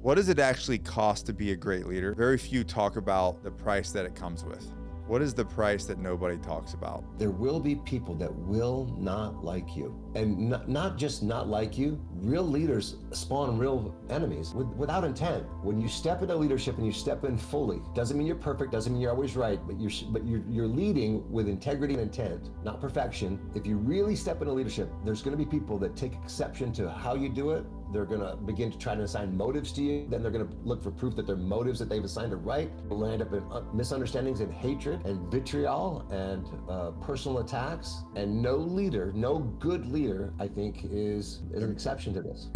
What does it actually cost to be a great leader? Very few talk about the price that it comes with. What is the price that nobody talks about? There will be people that will not like you. And not just not like you, real leaders spawn real enemies without intent. When you step into leadership and you step in fully, doesn't mean you're perfect, doesn't mean you're always right, but you're leading with integrity and intent, not perfection. If you really step into leadership, there's gonna be people that take exception to how you do it. They're gonna begin to try to assign motives to you. Then they're gonna look for proof that their motives that they've assigned are right. Will end up in misunderstandings and hatred and vitriol and personal attacks. And no leader, no good leader, I think, is an exception to this.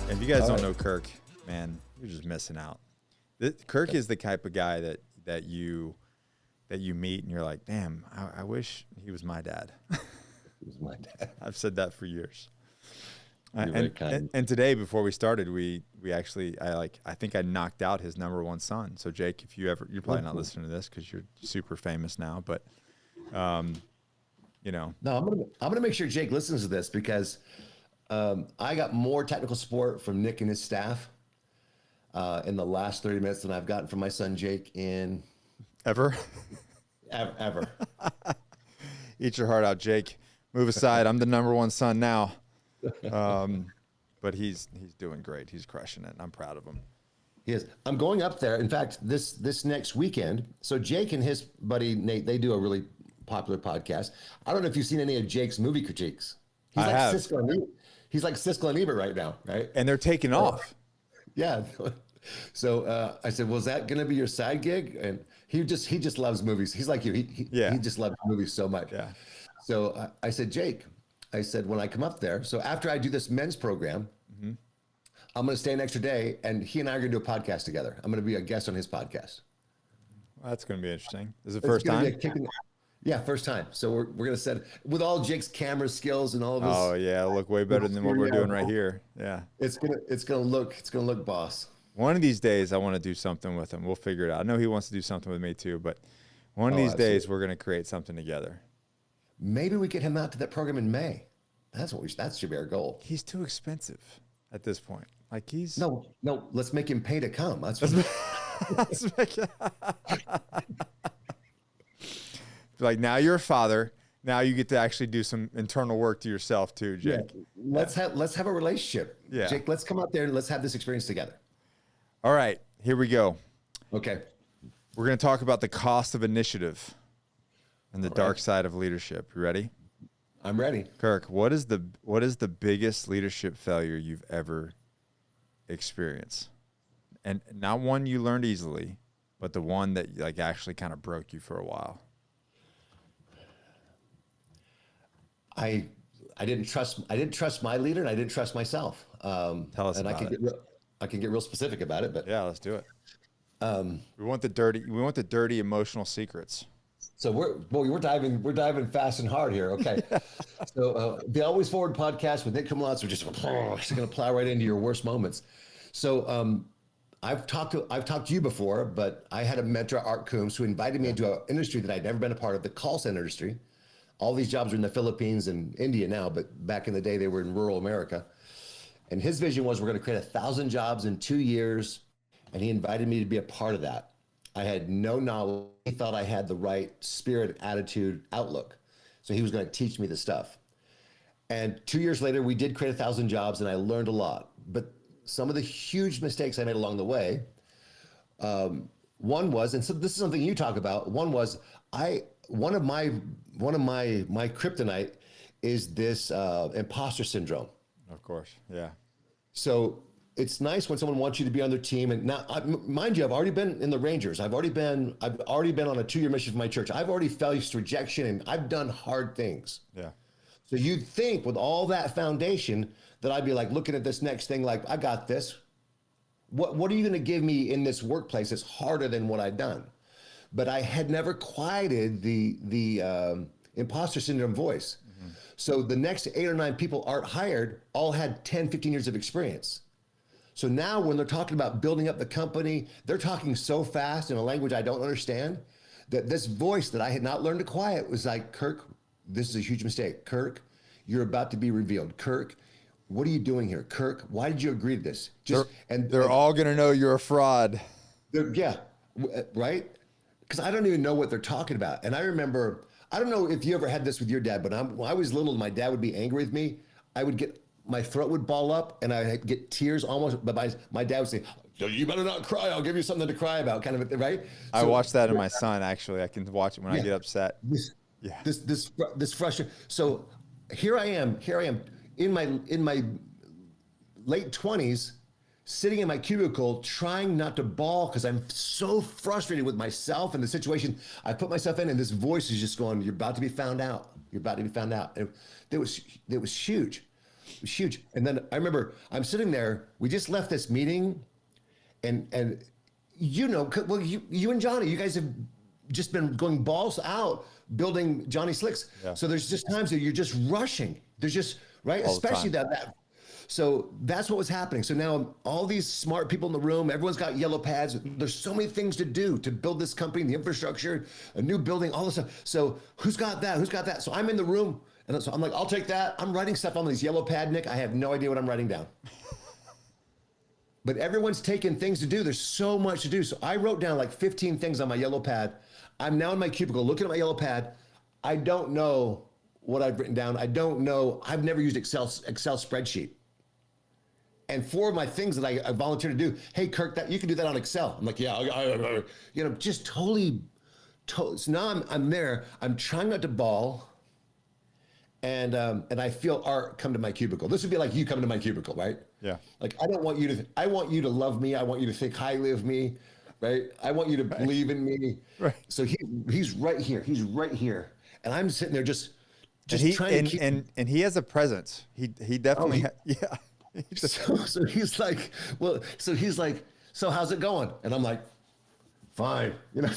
If you guys don't know Kirk, man, you're just missing out. Kirk is the type of guy that you meet and you're like, damn, I wish he was my dad. He was my dad. I've said that for years. And today, before we started, we actually, I think I knocked out his #1 son. So Jake, if you're probably not listening to this because you're super famous now, but you know. No, I'm gonna make sure Jake listens to this because I got more technical support from Nick and his staff in the last 30 minutes than I've gotten from my son Jake in ever. Eat your heart out, Jake. Move aside. I'm the #1 son now. But he's doing great. He's crushing it. And I'm proud of him. He is. I'm going up there. In fact, this next weekend. So Jake and his buddy Nate, they do a really popular podcast. I don't know if you've seen any of Jake's movie critiques. He's He's like Siskel and Ebert right now, right? And they're taking off. Yeah. So I said, well, is that going to be your side gig? And he just loves movies. He's like you. He just loves movies so much. Yeah. So I said, Jake, I said, when I come up there, so after I do this men's program, I'm going to stay an extra day, and he and I are going to do a podcast together. I'm going to be a guest on his podcast. Well, that's going to be interesting. Is it the first time? Yeah, first time. So we're going to set with all Jake's camera skills and all of his. Oh yeah, it'll look way better than what we're doing right here. Yeah. It's gonna look boss. One of these days, I want to do something with him. We'll figure it out. I know he wants to do something with me too, but one of these days, we're going to create something together. Maybe we get him out to that program in May. That should be our goal. He's too expensive at this point. Like he's no. Let's make him pay to come. That's like now you're a father. Now you get to actually do some internal work to yourself too, Jake. Yeah. Let's have a relationship. Yeah. Jake, let's come out there and let's have this experience together. All right, here we go. Okay. We're going to talk about the cost of initiative and the dark side of leadership. You ready? I'm ready. Kirk, what is the biggest leadership failure you've ever experienced? And not one you learned easily, but the one that like actually kind of broke you for a while. I didn't trust my leader, and I didn't trust myself. Tell us and about it. I can get real specific about it, but yeah, let's do it. We want the dirty emotional secrets. So we're diving fast and hard here. Okay. So the Always Forward podcast with Nick Kamalotz, we're just going to plow right into your worst moments. So I've talked to you before, but I had a mentor, Art Coombs, who invited me into an industry that I'd never been a part of, the call center industry. All these jobs are in the Philippines and India now, but back in the day, they were in rural America. And his vision was we're going to create 1,000 jobs in 2 years. And he invited me to be a part of that. I had no knowledge. He thought I had the right spirit, attitude, outlook. So he was going to teach me the stuff. And 2 years later, we did create 1,000 jobs, and I learned a lot. But some of the huge mistakes I made along the way, one was, and so this is something you talk about. One was one of my kryptonite is this imposter syndrome. Of course, yeah. So it's nice when someone wants you to be on their team. And now, mind you, I've already been in the Rangers. I've already been on a 2-year mission for my church. I've already faced rejection, and I've done hard things. Yeah. So you'd think with all that foundation that I'd be like looking at this next thing like, I got this. What are you going to give me in this workplace that's harder than what I've done? But I had never quieted the imposter syndrome voice. Mm-hmm. So the next 8 or 9 people Art hired all had 10, 15 years of experience. So now when they're talking about building up the company, they're talking so fast in a language I don't understand that this voice that I had not learned to quiet was like, Kirk, this is a huge mistake. Kirk, you're about to be revealed. Kirk, what are you doing here? Kirk, why did you agree to this? They're all going to know you're a fraud. Yeah, right? Because I don't even know what they're talking about. And I remember, I don't know if you ever had this with your dad, but when I was little, my dad would be angry with me. My throat would ball up and I'd get tears almost, but my dad would say, you better not cry. I'll give you something to cry about, kind of, right? I watch that in my son, actually. I can watch it when I get upset. This frustration. So here I am in my late 20s, sitting in my cubicle, trying not to bawl because I'm so frustrated with myself and the situation I put myself in, and this voice is just going, "You're about to be found out. You're about to be found out." And it was huge. It was huge. And then I remember I'm sitting there. We just left this meeting, and you know, well, you and Johnny, you guys have just been going balls out building Johnny Slicks. Yeah. So there's just times that you're just rushing. There's just right, especially that. So that's what was happening. So now all these smart people in the room, everyone's got yellow pads. There's so many things to do to build this company, the infrastructure, a new building, all this stuff. So who's got that? Who's got that? So I'm in the room, and so I'm like, I'll take that. I'm writing stuff on this yellow pad, Nick. I have no idea what I'm writing down. But everyone's taking things to do. There's so much to do. So I wrote down like 15 things on my yellow pad. I'm now in my cubicle looking at my yellow pad. I don't know what I've written down. I don't know. I've never used Excel spreadsheet. And 4 of my things that I volunteered to do, hey, Kirk, you can do that on Excel. I'm like, yeah, you know, just totally. So now I'm there. I'm trying not to bawl. And I feel art come to my cubicle. This would be like you coming to my cubicle, right? Yeah. Like, I want you to love me. I want you to think highly of me, right? I want you to believe in me. Right. So he's right here. He's right here. And I'm sitting there just trying to keep. And he has a presence. He definitely, yeah. So he's like, so how's it going? And I'm like, fine. You know,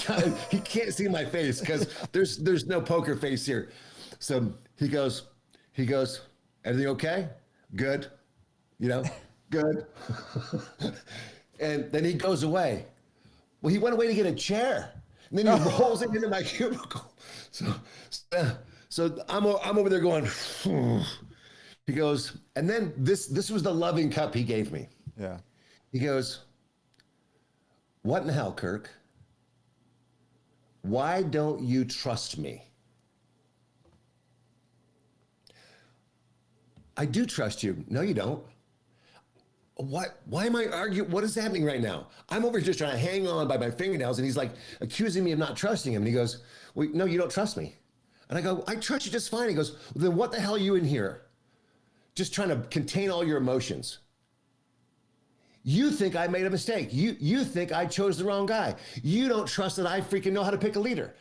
he can't see my face because there's no poker face here. So he goes, everything okay? Good. You know, good. And then he goes away. Well, he went away to get a chair. And then he rolls it into my cubicle. So I'm over there going, he goes, and then this was the loving cup he gave me. Yeah. He goes, what in the hell, Kirk? Why don't you trust me? I do trust you. No, you don't. Why am I arguing? What is happening right now? I'm over here just trying to hang on by my fingernails, and he's like accusing me of not trusting him. And he goes, well, no, you don't trust me. And I go, I trust you just fine. He goes, well, then what the hell are you in here? Just trying to contain all your emotions. You think I made a mistake. You think I chose the wrong guy. You don't trust that I freaking know how to pick a leader.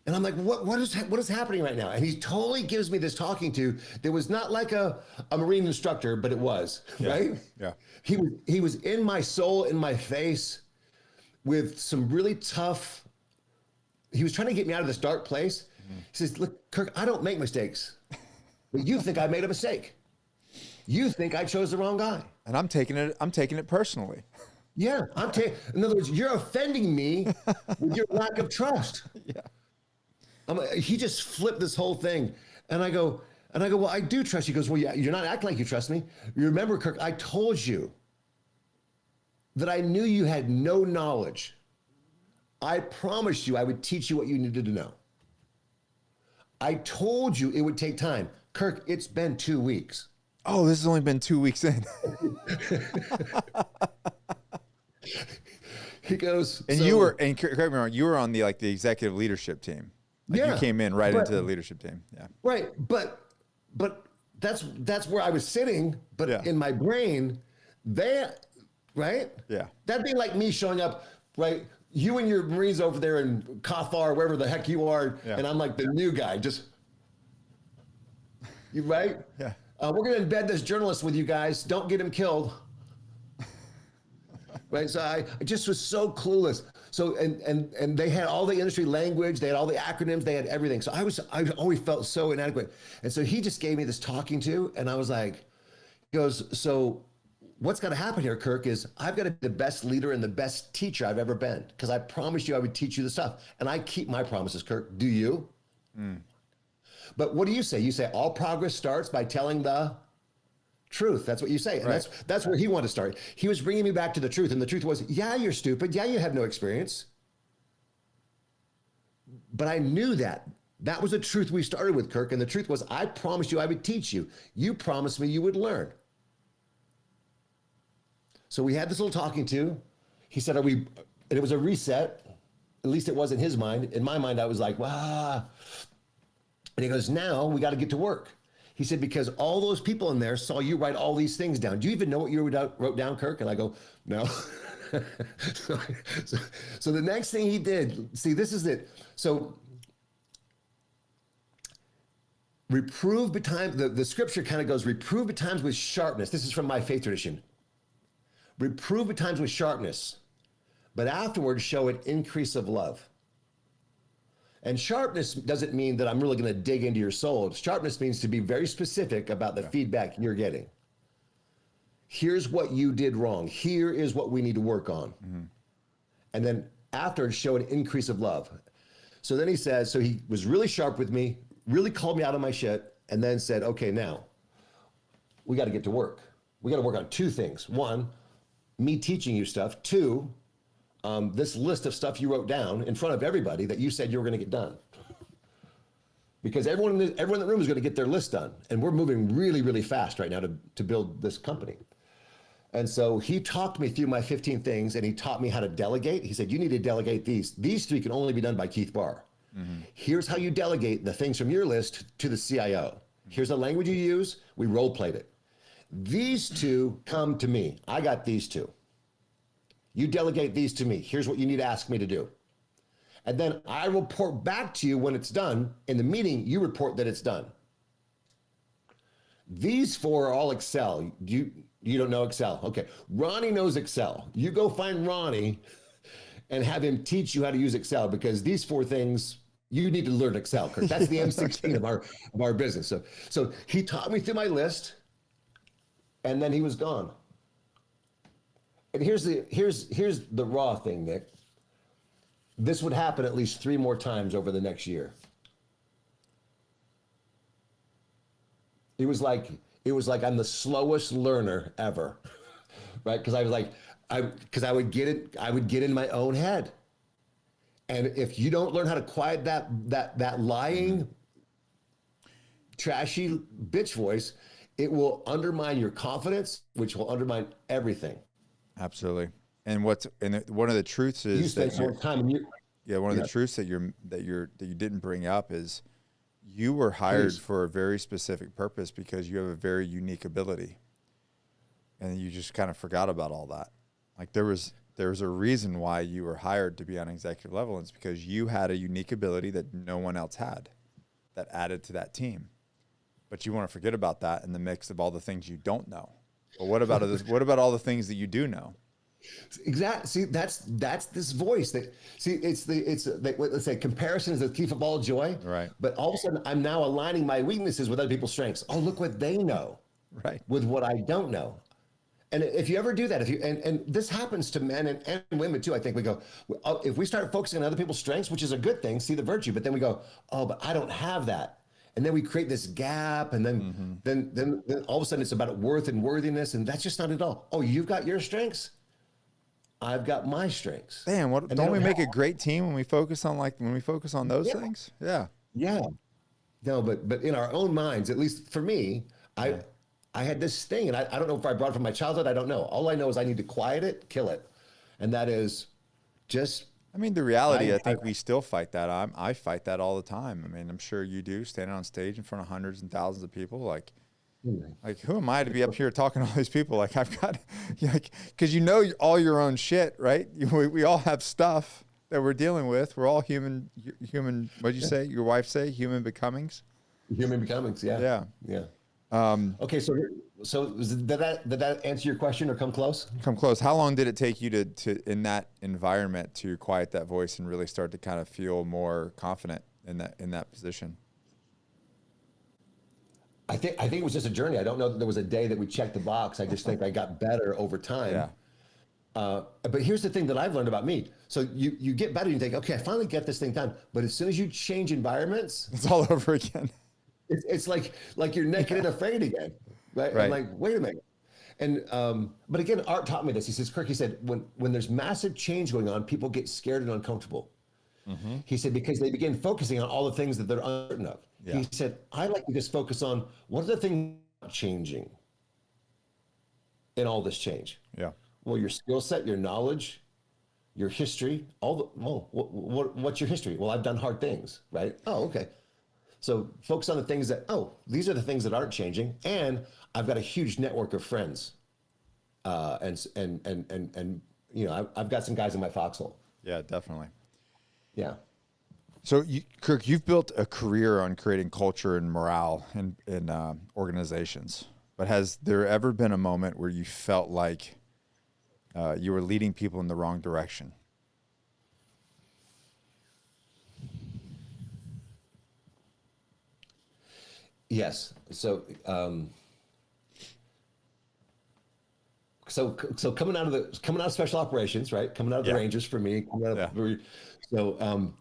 And I'm like, what is happening right now? And he totally gives me this talking to that was not like a Marine instructor, but it was, right? Yeah. He was in my soul, in my face, with some really tough. He was trying to get me out of this dark place. Mm-hmm. He says, look, Kirk, I don't make mistakes, but you think I made a mistake. You think I chose the wrong guy. And I'm taking it personally. Yeah, in other words, you're offending me with your lack of trust. Yeah. He just flipped this whole thing. And I go, well, I do trust you. He goes, well, yeah, you're not acting like you trust me. You remember, Kirk, I told you that I knew you had no knowledge. I promised you I would teach you what you needed to know. I told you it would take time. Kirk, it's been 2 weeks. Oh, this has only been 2 weeks in. He goes, and correct me wrong, you were on the executive leadership team. You came in into the leadership team. Yeah. Right. But that's where I was sitting, but in my brain, right? Yeah. That'd be like me showing up, right? You and your Marines over there in Kafar, wherever the heck you are, and I'm like the new guy, you right? Yeah. We're going to embed this journalist with you guys. Don't get him killed. Right. So I just was so clueless. So, and they had all the industry language. They had all the acronyms. They had everything. So I always felt so inadequate. And so he just gave me this talking to, and I was like, he goes, so what's got to happen here, Kirk, is I've got to be the best leader and the best teacher I've ever been. Because I promised you I would teach you the stuff. And I keep my promises, Kirk. Do you? But what do you say? You say all progress starts by telling the truth. That's what you say. And Right. that's where he wanted to start. He was bringing me back to the truth. And the truth was, yeah, you're stupid. Yeah, you have no experience. But I knew that. That was the truth we started with, Kirk. And the truth was, I promised you I would teach you. You promised me you would learn. So we had this little talking to. He said, and it was a reset. At least it was in his mind. In my mind, I was like, wow. And he goes, now we got to get to work. He said, because all those people in there saw you write all these things down. Do you even know what you wrote down, Kirk? And I go, no. so the next thing he did, see, this is it. So reprove betimes, the scripture kind of goes, reprove betimes with sharpness. This is from my faith tradition. Reprove betimes with sharpness, but afterwards show an increase of love. And sharpness doesn't mean that I'm really going to dig into your soul. Sharpness means to be very specific about the feedback you're getting. Here's what you did wrong. Here is what we need to work on. Mm-hmm. And then afterwards, show an increase of love. So then he says, so he was really sharp with me, really called me out of my shit, and then said, okay, now we got to get to work. We got to work on two things. One, me teaching you stuff. Two, this list of stuff you wrote down in front of everybody that you said you were going to get done. Because everyone in the room is going to get their list done. And we're moving really, really fast right now to build this company. And so he talked me through my 15 things, and he taught me how to delegate. He said, you need to delegate these. These three can only be done by Keith Barr. Mm-hmm. Here's how you delegate the things from your list to the CIO. Here's the language you use. We role played it. These two come to me. I got these two. You delegate these to me. Here's what you need to ask me to do. And then I report back to you when it's done. In the meeting, you report that it's done. These four are all Excel. You don't know Excel. Okay. Ronnie knows Excel. You go find Ronnie and have him teach you how to use Excel, because these four things, you need to learn Excel, Kirk. That's the M16 of our business. So he taught me through my list, and then he was gone. And here's the raw thing, Nick. This would happen at least 3 more times over the next year. It was like I'm the slowest learner ever, right? Because I would get in my own head, and if you don't learn how to quiet that lying, trashy bitch voice, it will undermine your confidence, which will undermine everything. Absolutely. And one of the truths is you spend more time. One of the truths that you didn't bring up is you were hired for a very specific purpose because you have a very unique ability, and you just kind of forgot about all that. Like there was a reason why you were hired to be on executive level, and it's because you had a unique ability that no one else had, that added to that team. But you want to forget about that in the mix of all the things you don't know. But what about all the things that you do know? Exactly. See, that's this voice that, see, let's say comparison is the thief of all joy. Right. But all of a sudden I'm now aligning my weaknesses with other people's strengths. Oh, look what they know. Right. With what I don't know. And if you ever do that, and this happens to men and women too, I think we go, if we start focusing on other people's strengths, which is a good thing, see the virtue, but then we go, oh, but I don't have that. And then we create this gap, and then all of a sudden it's about worth and worthiness, and that's just not at all. Oh, you've got your strengths, I've got my strengths. Damn, don't we make a great team when we focus on those things? Yeah. Yeah. No, but in our own minds, at least for me, I had this thing, and I don't know if I brought it from my childhood. I don't know. All I know is I need to quiet it, kill it, and that is just. I mean, the reality, I think we still fight that. I fight that all the time. I mean, I'm sure you do, standing on stage in front of hundreds and thousands of people. Like who am I to be up here talking to all these people? Like I've got, because you know all your own shit, right? We all have stuff that we're dealing with. We're all human. What'd you say? Your wife say? Human becomings. Human becomings. Yeah. Yeah. Okay, so did that answer your question or come close? Come close. How long did it take you to in that environment to quiet that voice and really start to kind of feel more confident in that position? I think it was just a journey. I don't know that there was a day that we checked the box. I just think I got better over time. Yeah. But here's the thing that I've learned about me. So you get better, you think, okay, I finally get this thing done. But as soon as you change environments, it's all over again. It's like you're naked and afraid again, right? I'm Right. like, wait a minute. And but again, Art taught me this. He says, Kirk, he said, when there's massive change going on, people get scared and uncomfortable. Mm-hmm. He said, because they begin focusing on all the things that they're uncertain of. Yeah. He said, I like to just focus on what are the things changing in all this change. Yeah. Well, your skill set, your knowledge, your history, all the, well, what's your history? Well, I've done hard things, right? Oh, okay. So focus on the things that, oh, these are the things that aren't changing. And I've got a huge network of friends. And you know, I've got some guys in my foxhole. Yeah, definitely. Yeah. So, Kirk, you've built a career on creating culture and morale in organizations. But has there ever been a moment where you felt like you were leading people in the wrong direction? Yes. So, so coming out of special operations, right? Coming out of the Yeah. Rangers for me. Yeah. So,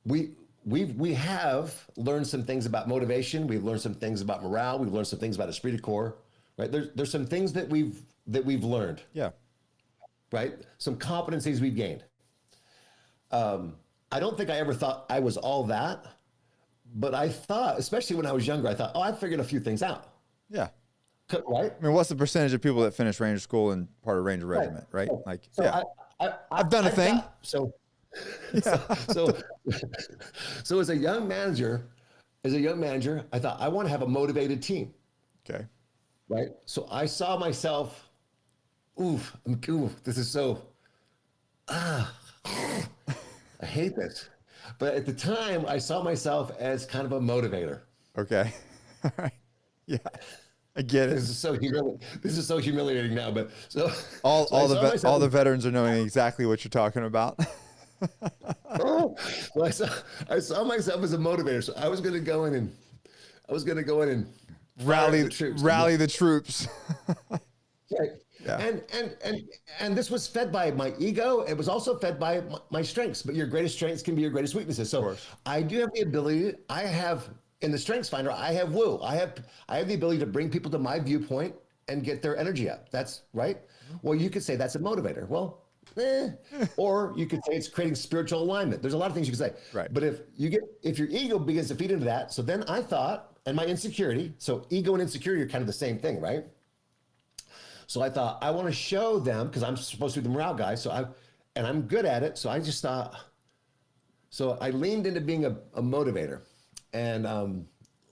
we have learned some things about motivation. We've learned some things about morale. We've learned some things about esprit de corps, right? There's some things that we've learned, Yeah. right? Some competencies we've gained. I don't think I ever thought I was all that, but I thought, especially when I was younger, I thought, oh, I figured a few things out, Yeah. right? I mean, what's the percentage of people that finish Ranger School and part of Ranger Regiment, right? So, Like, so yeah. I've done a thing. So so as a young manager, I thought I want to have a motivated team, Okay. right? So I saw myself, this is so, I hate this. But at the time, I saw myself as kind of a motivator. Okay. All right. Yeah. I get it. This is so humiliating now, but so All the the veterans are knowing exactly what you're talking about. Well, I saw myself as a motivator, so I was going to go in and rally the troops. Right. Yeah. And this was fed by my ego. It was also fed by my strengths. But your greatest strengths can be your greatest weaknesses. So I do have the ability. I have in the Strengths Finder. I have woo. I have the ability to bring people to my viewpoint and get their energy up. That's right. Well, you could say that's a motivator. Well. Or you could say it's creating spiritual alignment. There's a lot of things you could say. Right. But if your ego begins to feed into that, so then I thought, and my insecurity, so ego and insecurity are kind of the same thing, right? So I thought I want to show them because I'm supposed to be the morale guy. And I'm good at it. So I just thought, so I leaned into being a motivator, and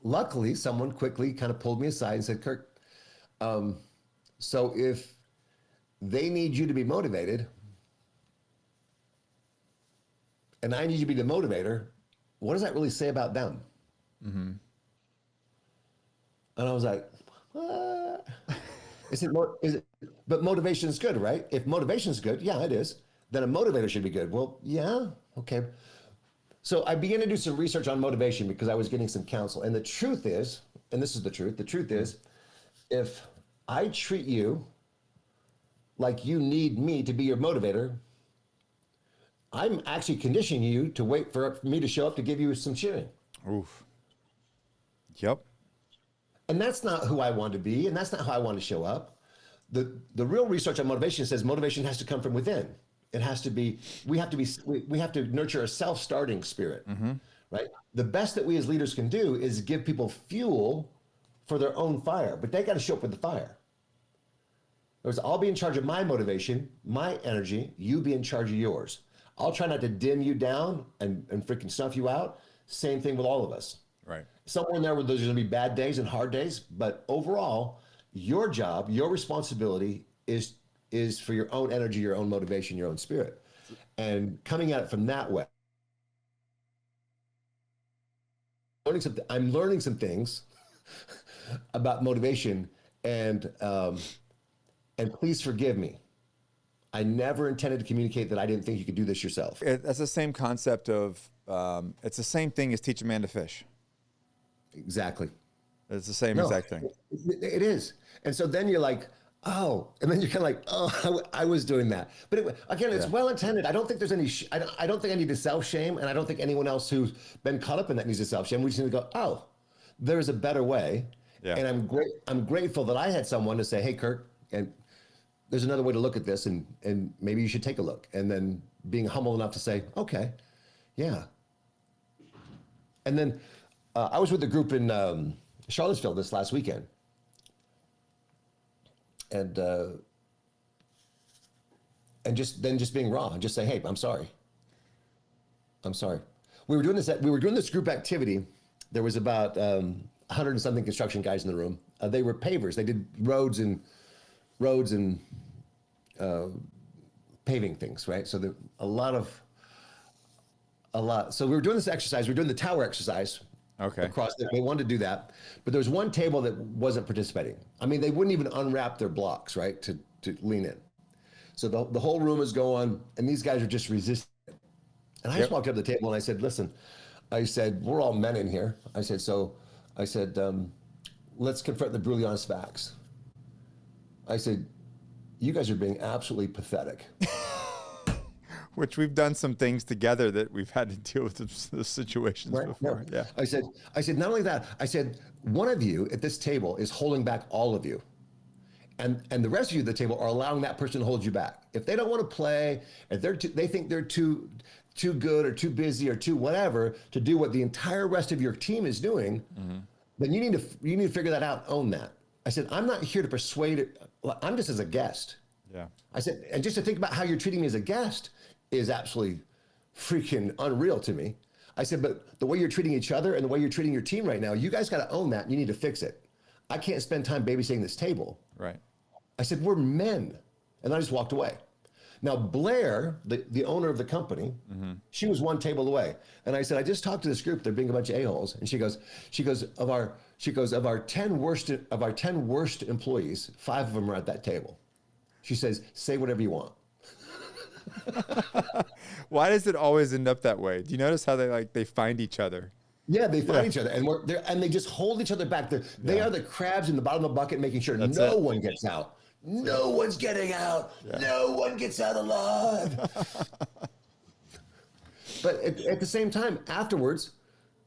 luckily someone quickly kind of pulled me aside and said, Kirk, so if they need you to be motivated, and I need you to be the motivator, what does that really say about them? Mm-hmm. And I was like, what? But motivation is good, right? If motivation is good, yeah, it is. Then a motivator should be good. Well, yeah, okay. So I began to do some research on motivation because I was getting some counsel. And the truth is, and this is the truth is, if I treat you like you need me to be your motivator, I'm actually conditioning you to wait for me to show up to give you some cheering. Oof. Yep. And that's not who I want to be, and that's not how I want to show up. The real research on motivation says motivation has to come from within. It has to be, we have to nurture a self-starting spirit, right? The best that we as leaders can do is give people fuel for their own fire, but they got to show up with the fire. Whereas I'll be in charge of my motivation, my energy, you be in charge of yours. I'll try not to dim you down and freaking snuff you out. Same thing with all of us. Right. Somewhere in there where there's going to be bad days and hard days, but overall, your job, your responsibility is for your own energy, your own motivation, your own spirit. And coming at it from that way, I'm learning some things about motivation, and please forgive me. I never intended to communicate that I didn't think you could do this yourself. That's the same concept of, it's the same thing as teach a man to fish. Exactly. It's the same exact thing. It is. And so then you're like, oh, and then you're kind of like, oh, I was doing that. But again, it's well intended. I don't think there's any, I don't think I need to self-shame, and I don't think anyone else who's been caught up in that needs to self-shame. We just need to go, oh, there's a better way. Yeah. And I'm grateful that I had someone to say, hey, Kirk, and there's another way to look at this, and maybe you should take a look. And then being humble enough to say, okay, yeah. And then I was with a group in Charlottesville this last weekend. And just being raw and just say, hey, I'm sorry. I'm sorry. We were doing this group activity. There was about 100 and something construction guys in the room. They were pavers. They did roads and paving things, right? So a lot. So we were doing this exercise. We were doing the tower exercise. Okay. They wanted to do that, but there was one table that wasn't participating. I mean, they wouldn't even unwrap their blocks, right, to lean in. So the whole room is going, and these guys are just resisting. And I just walked up to the table and I said, listen, I said, we're all men in here. I said, let's confront the brutally honest facts. I said, you guys are being absolutely pathetic. Which we've done some things together that we've had to deal with those situations before. No. Yeah. I said, not only that, I said, one of you at this table is holding back all of you. And the rest of you at the table are allowing that person to hold you back. If they don't want to play, if they think they're too good or too busy or too whatever to do what the entire rest of your team is doing, then you need to figure that out, own that. I said, I'm not here to persuade it. I'm just as a guest. Yeah. I said, and just to think about how you're treating me as a guest is absolutely freaking unreal to me. I said, but the way you're treating each other and the way you're treating your team right now, you guys got to own that and you need to fix it. I can't spend time babysitting this table. Right. I said, we're men. And I just walked away. Now, Blair, the owner of the company, she was one table away. And I said, I just talked to this group. They're being a bunch of a-holes. And she goes, of our 10 worst employees, 5 of them are at that table. She says, say whatever you want. Why does it always end up that way? Do you notice how they find each other? Yeah, they find each other, and they just hold each other back. They are the crabs in the bottom of the bucket, making sure no one gets out. No one's getting out. Yeah. No one gets out alive. But at the same time, afterwards,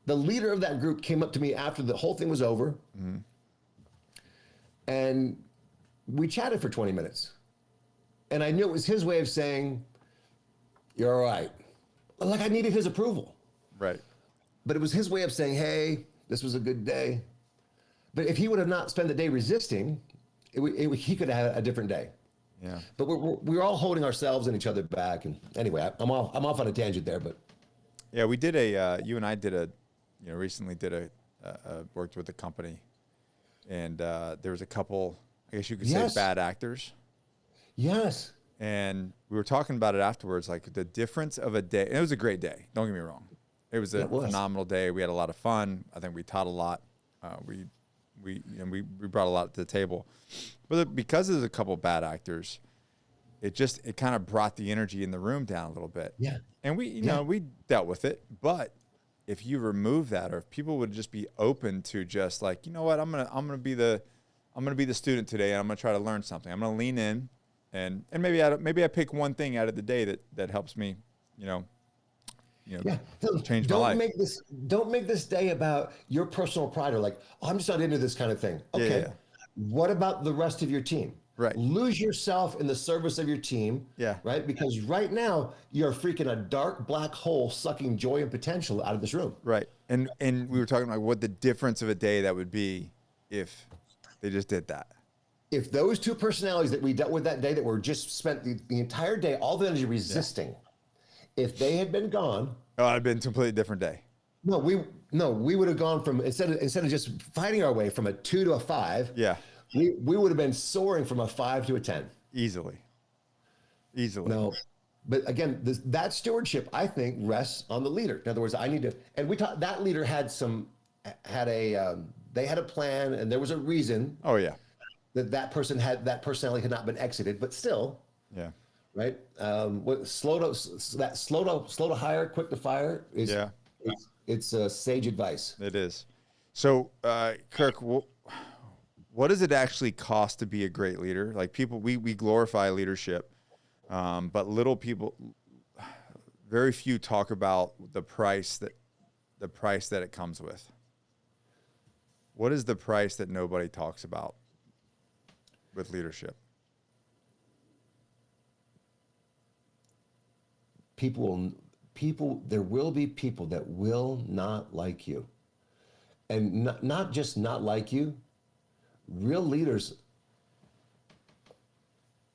the leader of that group came up to me after the whole thing was over, and we chatted for 20 minutes. And I knew it was his way of saying, you're all right. Like I needed his approval. Right. But it was his way of saying, hey, this was a good day. But if he would have not spent the day resisting, he could have had a different day. Yeah. But we're all holding ourselves and each other back. And anyway, I'm off on a tangent there. But yeah, we did you and I recently worked with a company. And there was a couple, I guess you could say, bad actors. Yes. And we were talking about it afterwards, like the difference of a day. And it was a great day. Don't get me wrong. It was a phenomenal day. We had a lot of fun. I think we taught a lot. We brought a lot to the table. But because there's a couple bad actors, it kind of brought the energy in the room down a little bit. Yeah. And we dealt with it. But if you remove that, or if people would just be open to just like, you know what, I'm gonna be the student today, and I'm gonna try to learn something. I'm gonna lean in. And maybe I pick one thing out of the day that helps me, change my life. Don't make this day about your personal pride or like, oh, I'm just not into this kind of thing. Okay. Yeah. What about the rest of your team? Right. Lose yourself in the service of your team. Yeah. Right. Because right now you're freaking a dark black hole sucking joy and potential out of this room. Right. And we were talking about what the difference of a day that would be if they just did that. If those two personalities that we dealt with that day that were just spent the entire day, all the energy resisting, if they had been gone, it'd been a completely different day. No, we would have gone from instead of just fighting our way from a 2 to a 5. Yeah, we would have been soaring from a 5 to a 10 easily. No, but again, that stewardship I think rests on the leader. In other words, that leader they had a plan and there was a reason. Oh yeah. That personality had not been exited, but still, yeah, right. Slow to hire, quick to fire is it's sage advice. It is. So, Kirk, what does it actually cost to be a great leader? Like people, we glorify leadership, but very few talk about the price that it comes with. What is the price that nobody talks about with leadership? There will be people that will not like you. And not just not like you, real leaders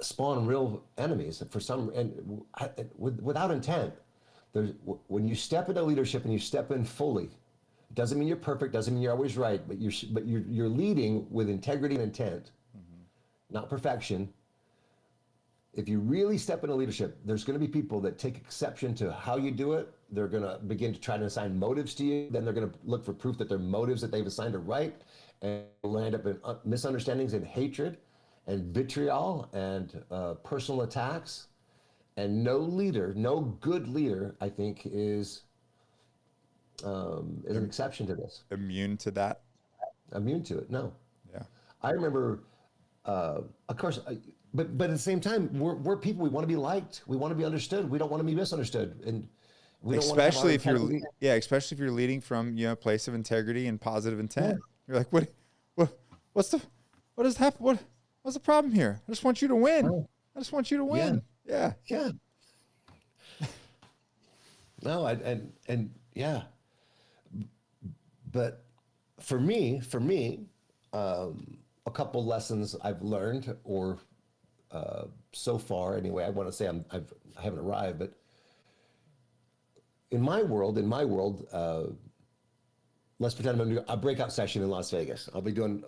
spawn real enemies for some, and without intent. When you step into leadership and you step in fully, it doesn't mean you're perfect, doesn't mean you're always right, but you're leading with integrity and intent, not perfection. If you really step into leadership, there's going to be people that take exception to how you do it. They're going to begin to try to assign motives to you. Then they're going to look for proof that their motives that they've assigned are right, and land up in misunderstandings and hatred and vitriol and personal attacks. And no good leader, I think, is an exception to this. Immune to that? Immune to it, no. Yeah. I remember, of course, but at the same time, we're people. We want to be liked. We want to be understood. We don't want to be misunderstood. And we don't especially if integrity. especially if you're leading from a place of integrity and positive intent. You're like, what's the problem here? I just want you to win. I just want you to win. Yeah. Yeah. No, and yeah. But for me, a couple lessons I've learned, or so far anyway. I want to say I haven't arrived, but in my world, let's pretend I'm going to do a breakout session in Las Vegas. I'll be doing,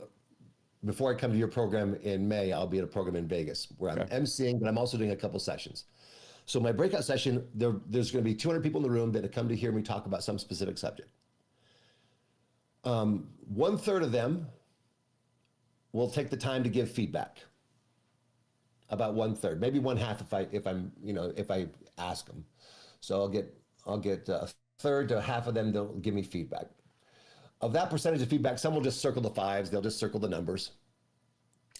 before I come to your program in May, I'll be at a program in Vegas where I'm emceeing, but I'm also doing a couple sessions. So my breakout session, there's going to be 200 people in the room that have come to hear me talk about some specific subject. 1/3 of them will take the time to give feedback. About 1/3, maybe 1/2 if I ask them. So I'll get a third to half of them. They'll give me feedback. Of that percentage of feedback, some will just circle the fives. They'll just circle the numbers.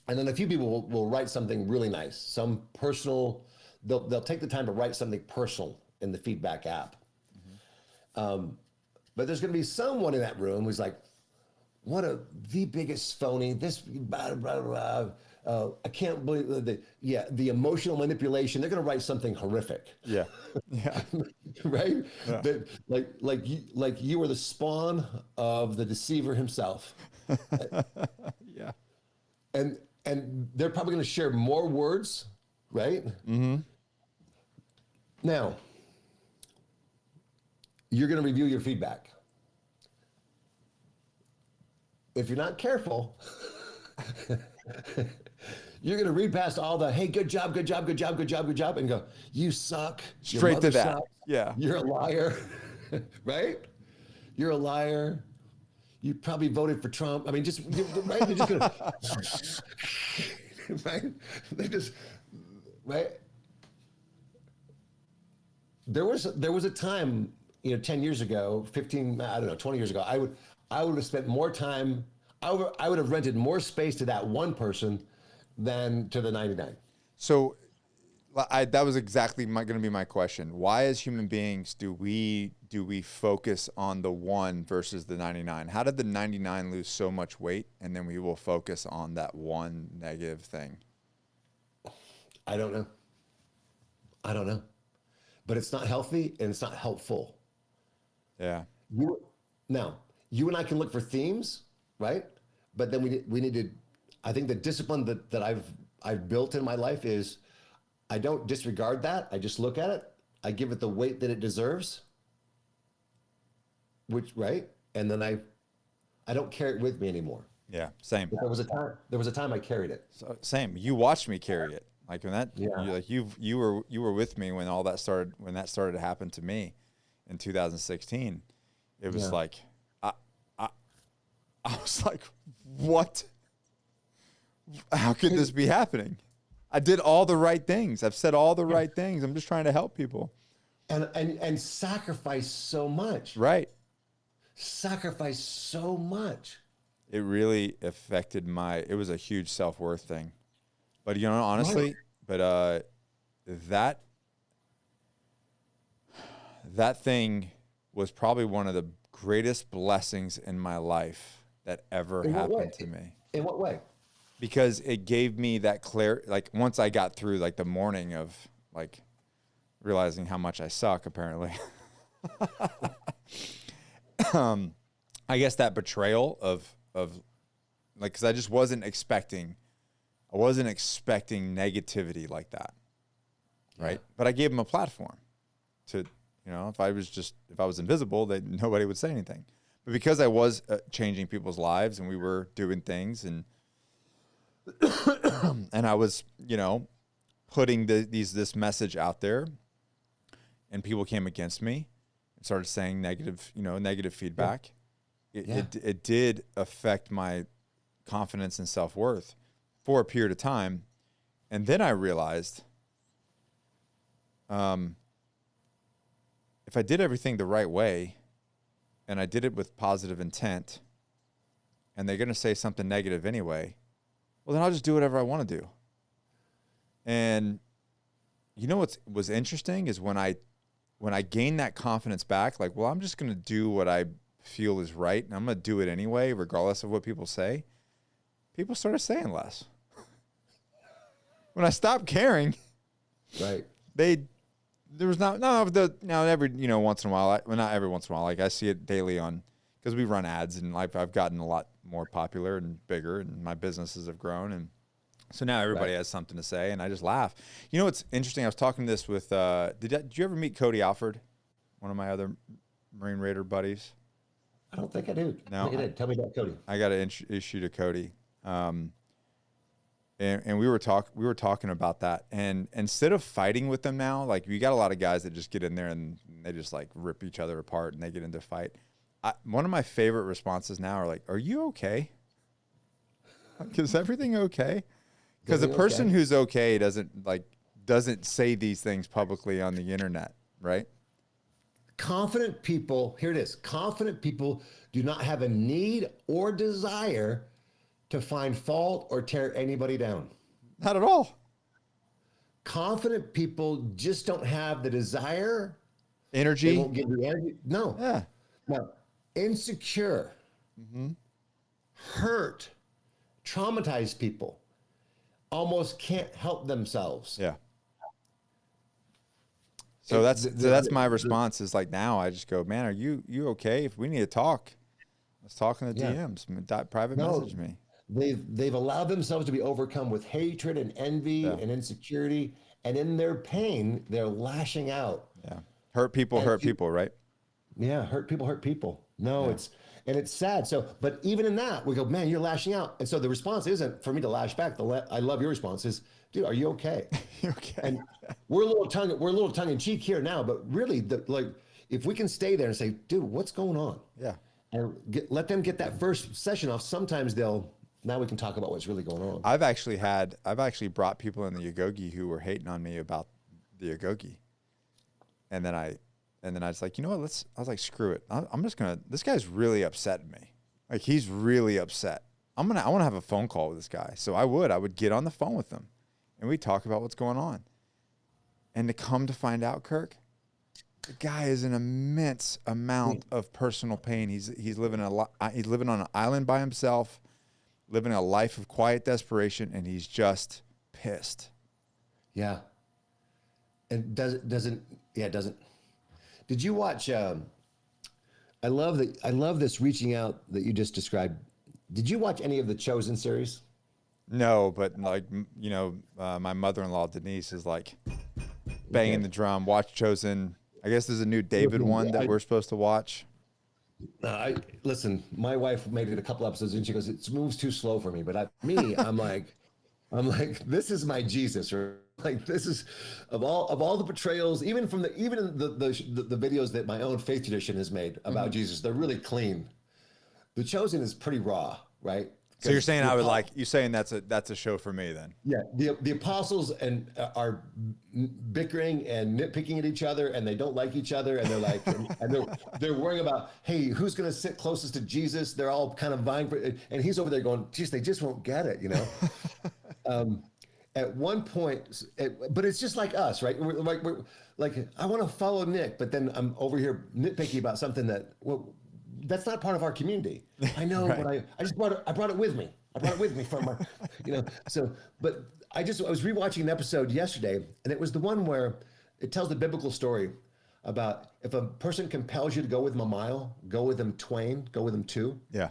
And then a few people will write something really nice, some personal. They'll take the time to write something personal in the feedback app. But there's going to be someone in that room who's like, the biggest phony, this, blah, blah, blah, I can't believe the emotional manipulation. They're going to write something horrific. Yeah. Yeah. Right. Yeah. That, like you were the spawn of the deceiver himself. Yeah. And they're probably going to share more words. Right. Mm-hmm. Now, you're going to review your feedback. If you're not careful, you're going to read past all the, hey, good job, and go, you suck. Straight to that. Sucks. Yeah. You're a liar, right? You're a liar. You probably voted for Trump. I mean, right? They're just going to, right? They just, right? There was a time, 10 years ago, 15, I don't know, 20 years ago, I would have spent more time, I would have rented more space to that one person than to the 99. So that was exactly going to be my question. Why, as human beings, do we focus on the one versus the 99? How did the 99 lose so much weight, and then we will focus on that one negative thing? I don't know. But it's not healthy and it's not helpful. Yeah. You and I can look for themes, right? But then we need to. I think the discipline that I've built in my life is I don't disregard that. I just look at it. I give it the weight that it deserves. Right? And then I don't carry it with me anymore. Yeah, same. But there was a time I carried it. So, same. You watched me carry it. Like when that, you were with me when all that started. When that started to happen to me in 2016, it was like, I was like, what? How could this be happening? I did all the right things. I've said all the right things. I'm just trying to help people. And sacrifice so much. Right. Sacrifice so much. It really affected it was a huge self-worth thing. But honestly, right. But that thing was probably one of the greatest blessings in my life that ever In what way? happened to me. In what way? Because it gave me that like once I got through like the morning of like realizing how much I suck apparently. I guess that betrayal of like, cause I just wasn't expecting negativity like that. Right. Yeah. But I gave them a platform to, if I was invisible, nobody would say anything. But because I was changing people's lives and we were doing things and and I was, putting this message out there, and people came against me and started saying negative feedback. Yeah. It did affect my confidence and self-worth for a period of time. And then I realized, if I did everything the right way and I did it with positive intent and they're going to say something negative anyway, well, then I'll just do whatever I want to do. And what was interesting is when I gained that confidence back, like, well, I'm just going to do what I feel is right, and I'm going to do it anyway, regardless of what people say. People started saying less. When I stopped caring, Right. there was now every once in a while, not every once in a while, like I see it daily because we run ads, and I've gotten a lot more popular and bigger, and my businesses have grown, and so now everybody has something to say, and I just laugh. You know what's interesting? I was talking this with did you ever meet Cody Alford, one of my other Marine Raider buddies? I don't think I do. No, Tell me about Cody. I got to introduce you to Cody, and we were talking about that, and instead of fighting with them now, like you got a lot of guys that just get in there and they just like rip each other apart and they get into a fight. One of my favorite responses now are like, "Are you okay? Is everything okay?" Because the person who's okay doesn't say these things publicly on the internet, right? Confident people, here it is. Confident people do not have a need or desire to find fault or tear anybody down. Not at all. Confident people just don't have the desire. Energy. They won't give you energy. No. Yeah. No. Insecure, hurt, traumatized people almost can't help themselves. Yeah. So that's my response is like, now I just go, man, are you okay? If we need to talk, let's talk in the DMs, private message me. They've allowed themselves to be overcome with hatred and envy and insecurity, and in their pain, they're lashing out. Yeah. Hurt people, right? Yeah, hurt people. No, it's sad. So, but even in that, we go, man, you're lashing out. And so the response isn't for me to lash back. I love your response is, dude, are you okay? You're okay. And we're a little tongue in cheek here now, but really, if we can stay there and say, dude, what's going on? Yeah. And let them get that first session off. Sometimes now we can talk about what's really going on. I've actually brought people in the Agoge who were hating on me about the Agoge. And then I was like, you know what, I was like, screw it. This guy's really upset me. Like, he's really upset. I want to have a phone call with this guy. So I would get on the phone with him and we'd talk about what's going on. And to come to find out, Kirk, the guy is an immense amount of personal pain. He's living on an island by himself, living a life of quiet desperation, and he's just pissed. Yeah. And it doesn't. Did you watch? I love this reaching out that you just described. Did you watch any of the Chosen series? No, but like, my mother-in-law Denise is like banging the drum. Watch Chosen. I guess there's a new David one that we're supposed to watch. Listen. My wife made it a couple episodes, and she goes, "It moves too slow for me." But I'm like, this is my Jesus, or like this is of all the portrayals, even in the videos that my own faith tradition has made about Jesus, they're really clean. The Chosen is pretty raw, right? So you're saying that's a show for me then? Yeah, the apostles are bickering and nitpicking at each other, and they don't like each other, and they're like, and they're worrying about, hey, who's going to sit closest to Jesus? They're all kind of vying for it, and he's over there going, geez, they just won't get it, At one point, but it's just like us, right? We're like, I want to follow Nick, but then I'm over here nitpicky about something that that's not part of our community. I know, Right. but I brought it with me. I brought it with me from our, so, but I was rewatching an episode yesterday, and it was the one where it tells the biblical story about if a person compels you to go with them a mile, go with them twain, go with them two. Yeah.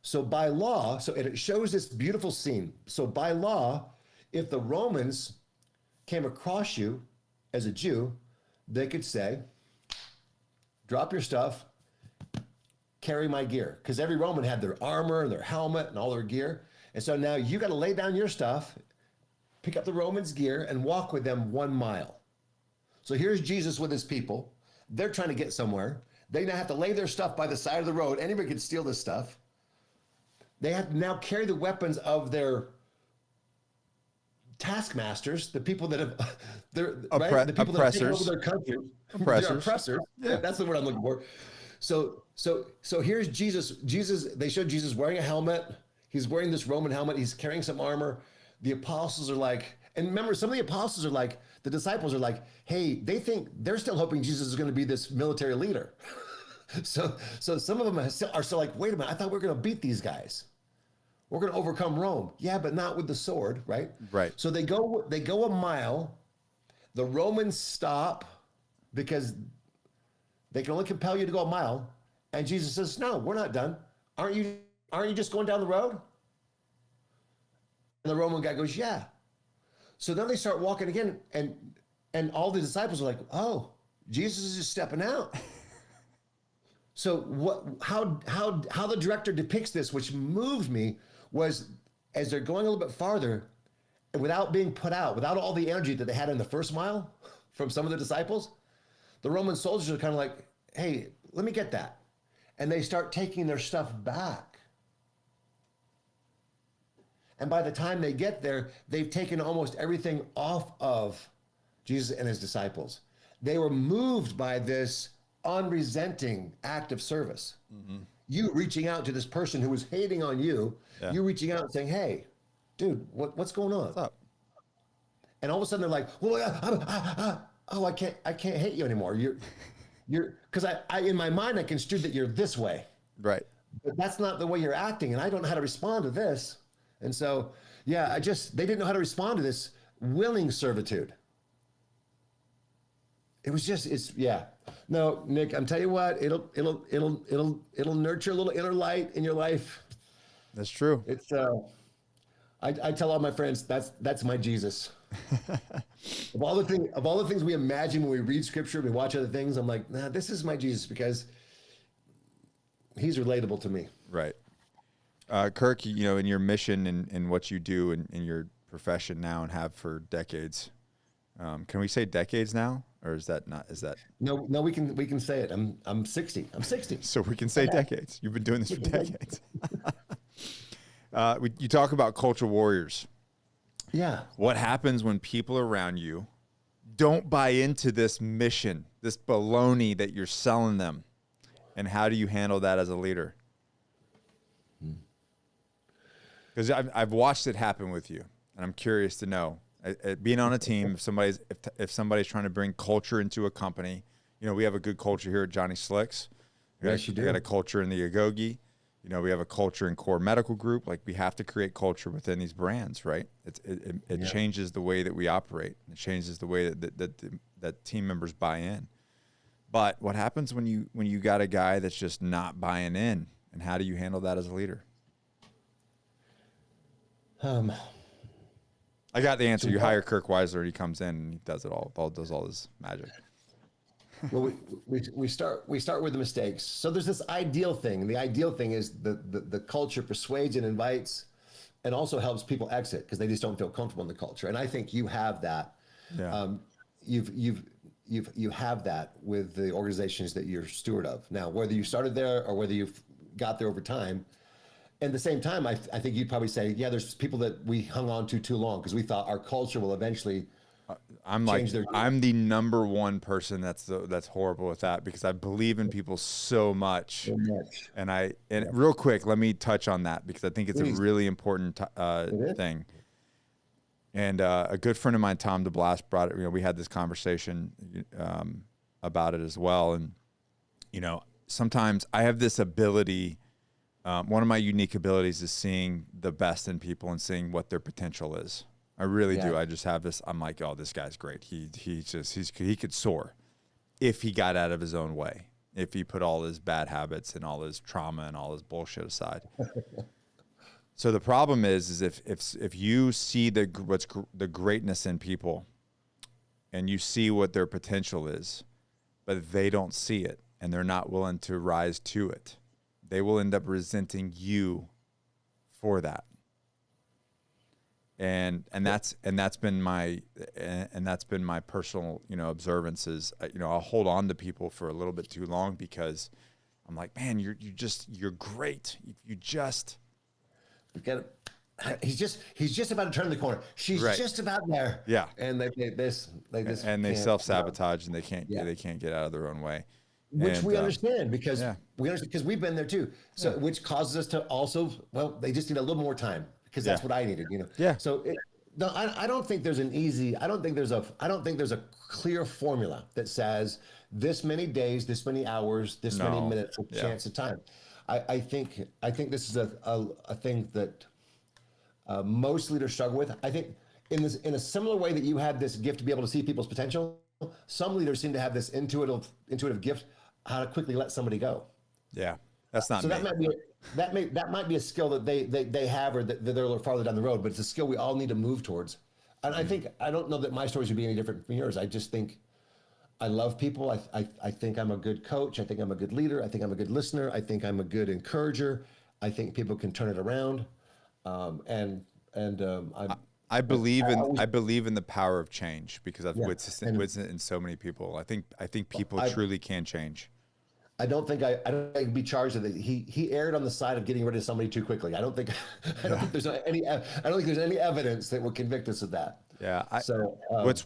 So by law, it shows this beautiful scene. So by law, if the Romans came across you as a Jew, they could say, drop your stuff, carry my gear. Because every Roman had their armor, their helmet, and all their gear. And so now you got to lay down your stuff, pick up the Romans' gear, and walk with them 1 mile. So here's Jesus with his people. They're trying to get somewhere. They now have to lay their stuff by the side of the road. Anybody could steal this stuff. They have to now carry the weapons of their taskmasters, the people that have, right? The people that have taken over their country. They're oppressors. Yeah. That's the word I'm looking for. So here's Jesus. They showed Jesus wearing a helmet. He's wearing this Roman helmet. He's carrying some armor. The apostles are like, and remember, some of the apostles are like, the disciples are like, hey, they're still hoping Jesus is going to be this military leader. So some of them are still like, wait a minute, I thought we were going to beat these guys. We're going to overcome Rome. Yeah, but not with the sword, right? Right. So they go a mile. The Romans stop because they can only compel you to go a mile. And Jesus says, no, we're not done. Aren't you just going down the road? And the Roman guy goes, yeah. So then they start walking again, and all the disciples are like, oh, Jesus is just stepping out. So how the director depicts this, which moved me, was as they're going a little bit farther, without being put out, without all the energy that they had in the first mile from some of the disciples, the Roman soldiers are kind of like, hey, let me get that. And they start taking their stuff back. And by the time they get there, they've taken almost everything off of Jesus and his disciples. They were moved by this unresenting act of service. Mm-hmm. You reaching out to this person who was hating on you, you reaching out and saying, hey, dude, what's going on? What's up? And all of a sudden they're like, well, I can't hate you anymore. You're, because I in my mind, I construed that you're this way. Right. But that's not the way you're acting. And I don't know how to respond to this. And so, they didn't know how to respond to this willing servitude. It was no, Nick, I'm telling you what, it'll nurture a little inner light in your life. That's true. It's, I tell all my friends, that's my Jesus. Of all the things we imagine when we read scripture, we watch other things, I'm like, nah, this is my Jesus because he's relatable to me. Right. Kirk, in your mission and what you do in your profession now and have for decades, can we say decades now, or is that? No, we can say it. I'm 60. So we can say decades. You've been doing this for decades. You talk about cultural warriors. Yeah. What happens when people around you don't buy into this mission, this baloney that you're selling them, and how do you handle that as a leader? Because I've watched it happen with you, and I'm curious to know. Being on a team, if somebody's trying to bring culture into a company, we have a good culture here at Johnny Slicks. Yes, you do. We got a culture in the Agoge. We have a culture in Core Medical Group. Like, we have to create culture within these brands, right? It changes the way that we operate. It changes the way that team members buy in. But what happens when you got a guy that's just not buying in, and how do you handle that as a leader? I got the answer. You hire Kirk Weisler, and he comes in and he does it all. Does all his magic. Well, we start with the mistakes. So there's this ideal thing. The ideal thing is the culture persuades and invites, and also helps people exit because they just don't feel comfortable in the culture. And I think you have that. Yeah. You have that with the organizations that you're steward of. Now, whether you started there or whether you've got there over time. At the same time, I think you'd probably say, there's people that we hung on to too long because we thought our culture will eventually change their. I'm the number one person that's horrible with that because I believe in people so much. And real quick, let me touch on that because I think it's a really important thing. And a good friend of mine, Tom DeBlas, brought it. We had this conversation about it as well, and sometimes I have this ability. One of my unique abilities is seeing the best in people and seeing what their potential is. I really do. I just have this. I'm like, oh, this guy's great. He could soar if he got out of his own way. If he put all his bad habits and all his trauma and all his bullshit aside. So the problem is if you see the greatness in people, and you see what their potential is, but they don't see it and they're not willing to rise to it, they will end up resenting you for that. And that's been my personal, observances. I'll hold on to people for a little bit too long because I'm like, man, you're great. You just he's just about to turn the corner. She's just about there. Yeah. And they self-sabotage and they can't get out of their own way. Which we understand because we've been there too. So which causes us to also, they just need a little more time. Because that's what I needed, Yeah. So I don't think there's I don't think there's a clear formula that says this many days, this many hours, this many minutes of chance of time. I think this is a thing that most leaders struggle with. I think in a similar way that you have this gift to be able to see people's potential, some leaders seem to have this intuitive gift how to quickly let somebody go. Yeah, that's not. So me. that might be a skill that they have or that they're a little farther down the road, but it's a skill we all need to move towards. And I don't know that my stories would be any different from yours. I just think I love people. I think I'm a good coach. I think I'm a good leader. I think I'm a good listener. I think I'm a good encourager. I think people can turn it around. I believe in the power of change because I've witnessed it in so many people. I think people truly can change. I don't think I can be charged with it. He erred on the side of getting rid of somebody too quickly. I don't think there's any evidence that will convict us of that. Yeah.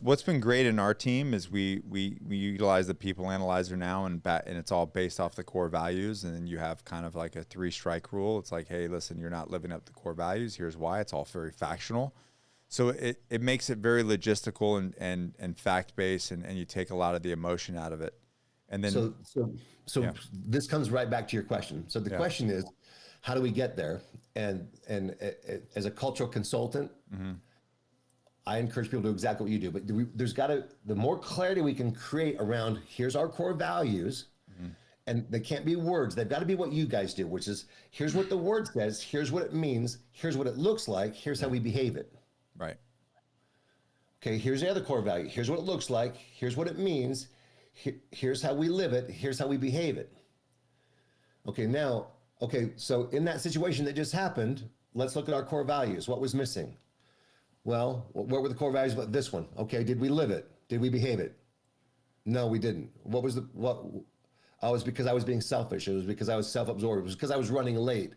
What's been great in our team is we utilize the people analyzer now and it's all based off the core values. And then you have kind of like a 3-strike rule. It's like, hey, listen, you're not living up to the core values. Here's why. It's all very factional. So it makes it very logistical and fact-based and you take a lot of the emotion out of it. And then So this comes right back to your question. So the question is, how do we get there? And as a cultural consultant, I encourage people to do exactly what you do. But the more clarity we can create around here's our core values, and they can't be words. They've got to be what you guys do, which is here's what the word says, here's what it means, here's what it looks like, here's how we behave it. Right. Okay, here's the other core value. Here's what it looks like, here's what it means. Here's how we live it. Here's how we behave it. So in that situation that just happened, let's look at our core values. What was missing? Well, what were the core values about this one? Okay, did we live it? Did we behave it? No, we didn't. What? Oh, it was because I was being selfish. It was because I was self-absorbed. It was because I was running late.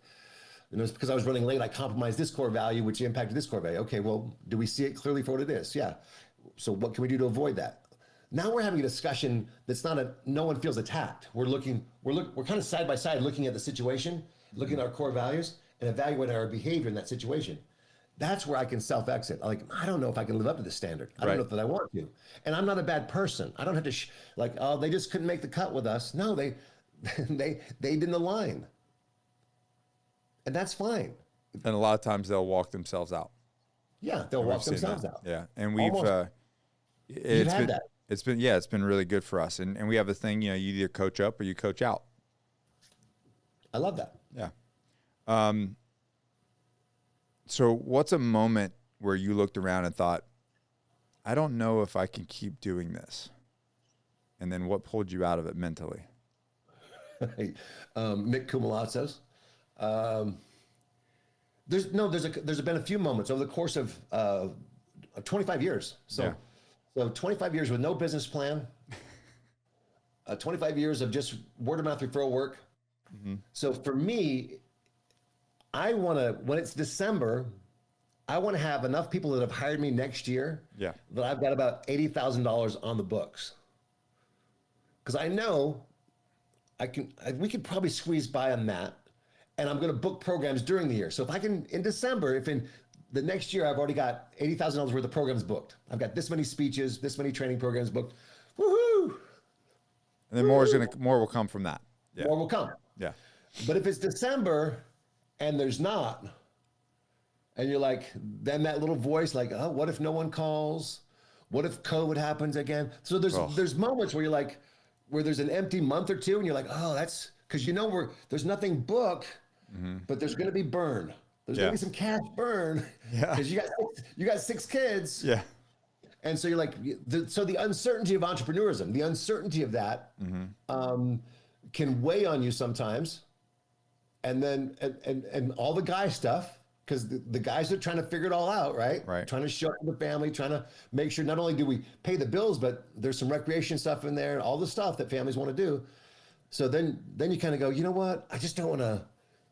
And it was because I was running late, I compromised this core value, which impacted this core value. Okay, well, do we see it clearly for what it is? Yeah. So what can we do to avoid that? Now we're having a discussion that's no one feels attacked. We're kind of side by side looking at the situation, looking at our core values and evaluating our behavior in that situation. That's where I can self-exit. I don't know if I can live up to this standard. I don't know that I want to. And I'm not a bad person. I don't have to they just couldn't make the cut with us. No, they didn't align. And that's fine. And a lot of times they'll walk themselves out. Yeah, they'll walk themselves out. Yeah. And it's been really good for us. And we have a thing, you either coach up or you coach out. I love that. Yeah. So what's a moment where you looked around and thought, I don't know if I can keep doing this? And then what pulled you out of it mentally? Nick Kumalatzos. There's been a few moments over the course of 25 years. So 25 years with no business plan, 25 years of just word of mouth referral work. So for me, when it's December, I want to have enough people that have hired me next year that I've got about $80,000 on the books. Because I know we could probably squeeze by on that. And I'm going to book programs during the year. So if I can, in December, if in the next year I've already got $80,000 worth of programs booked, I've got this many speeches, this many training programs booked, woohoo! And then more will come from that. Yeah. more will come. Yeah. But if it's December and there's not, and you're like, then that little voice like, oh, what if no one calls? What if COVID happens again? So there's moments where you're like, where there's an empty month or two and you're like, oh, that's because there's nothing booked, but there's going to be burn. There's going to be some cash burn because you got 6 kids. Yeah. And so you're like, so the uncertainty of entrepreneurism, the uncertainty of that can weigh on you sometimes. And then, and all the guy stuff, because the guys are trying to figure it all out, right? Right. Trying to show up for the family, trying to make sure not only do we pay the bills, but there's some recreation stuff in there, all the stuff that families want to do. So then you kind of go, you know what? I just don't want to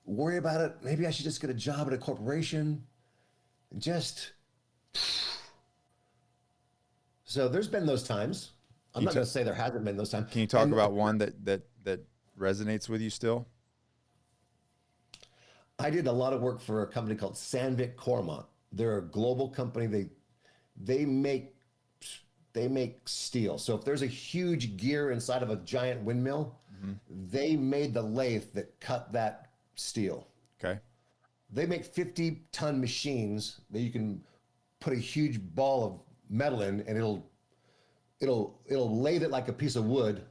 worry about it. Maybe I should just get a job at a corporation. So there's been those times. I'm not going to say there hasn't been those times. Can you talk about one that resonates with you still? I did a lot of work for a company called Sandvik Cormont. They're a global company. They make steel. So if there's a huge gear inside of a giant windmill, they made the lathe that cut that steel. Okay. They make 50-ton machines that you can put a huge ball of metal in, and it'll lathe it like a piece of wood.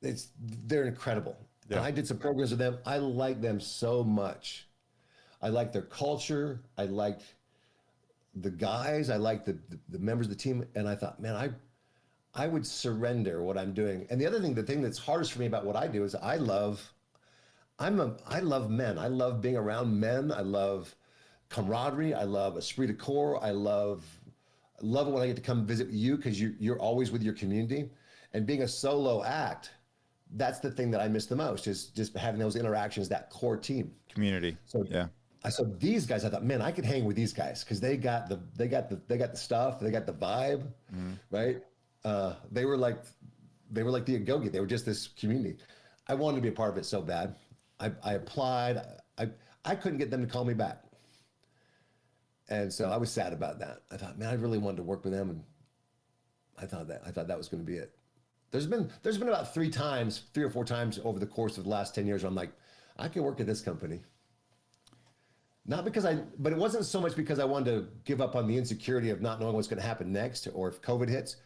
They're incredible. Yeah. And I did some programs with them. I like them so much. I like their culture. I liked the guys. I liked the members of the team. And I thought, man, I would surrender what I'm doing. And the thing that's hardest for me about what I do is I love men. I love being around men. I love camaraderie. I love esprit de corps. I love it when I get to come visit you because you're always with your community. And being a solo act, that's the thing that I miss the most, is just having those interactions, that core team. Community. So yeah. I saw these guys. I thought, man, I could hang with these guys because they got the stuff, they got the vibe, right? They were like the Agoge. They were just this community. I wanted to be a part of it so bad. I applied. I couldn't get them to call me back, and so I was sad about that. I thought, man, I really wanted to work with them, and I thought that was going to be it. There's been about 3 or 4 times over the course of the last 10 years where I'm like, I can work at this company. Not because but it wasn't so much because I wanted to give up on the insecurity of not knowing what's going to happen next or if COVID hits,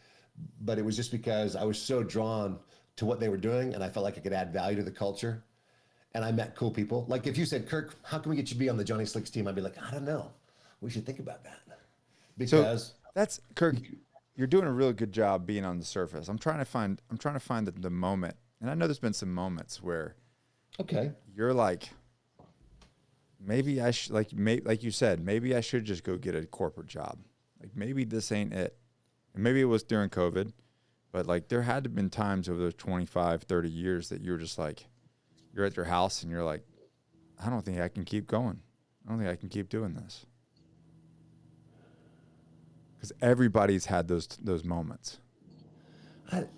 but it was just because I was so drawn to what they were doing and I felt like I could add value to the culture. And I met cool people. Like if you said, Kirk, how can we get you to be on the Johnny Slicks team? I'd be like, I don't know. We should think about that. Because so that's Kirk. You're doing a really good job being on the surface. I'm trying to find the moment, and I know there's been some moments where, you're like, maybe I should like you said, maybe I should just go get a corporate job. Like maybe this ain't it, and maybe it was during COVID, but like there had to have been times over those 25, 30 years that you were just like, you're at your house and you're like, I don't think I can keep going. I don't think I can keep doing this. Because everybody's had those moments. I'm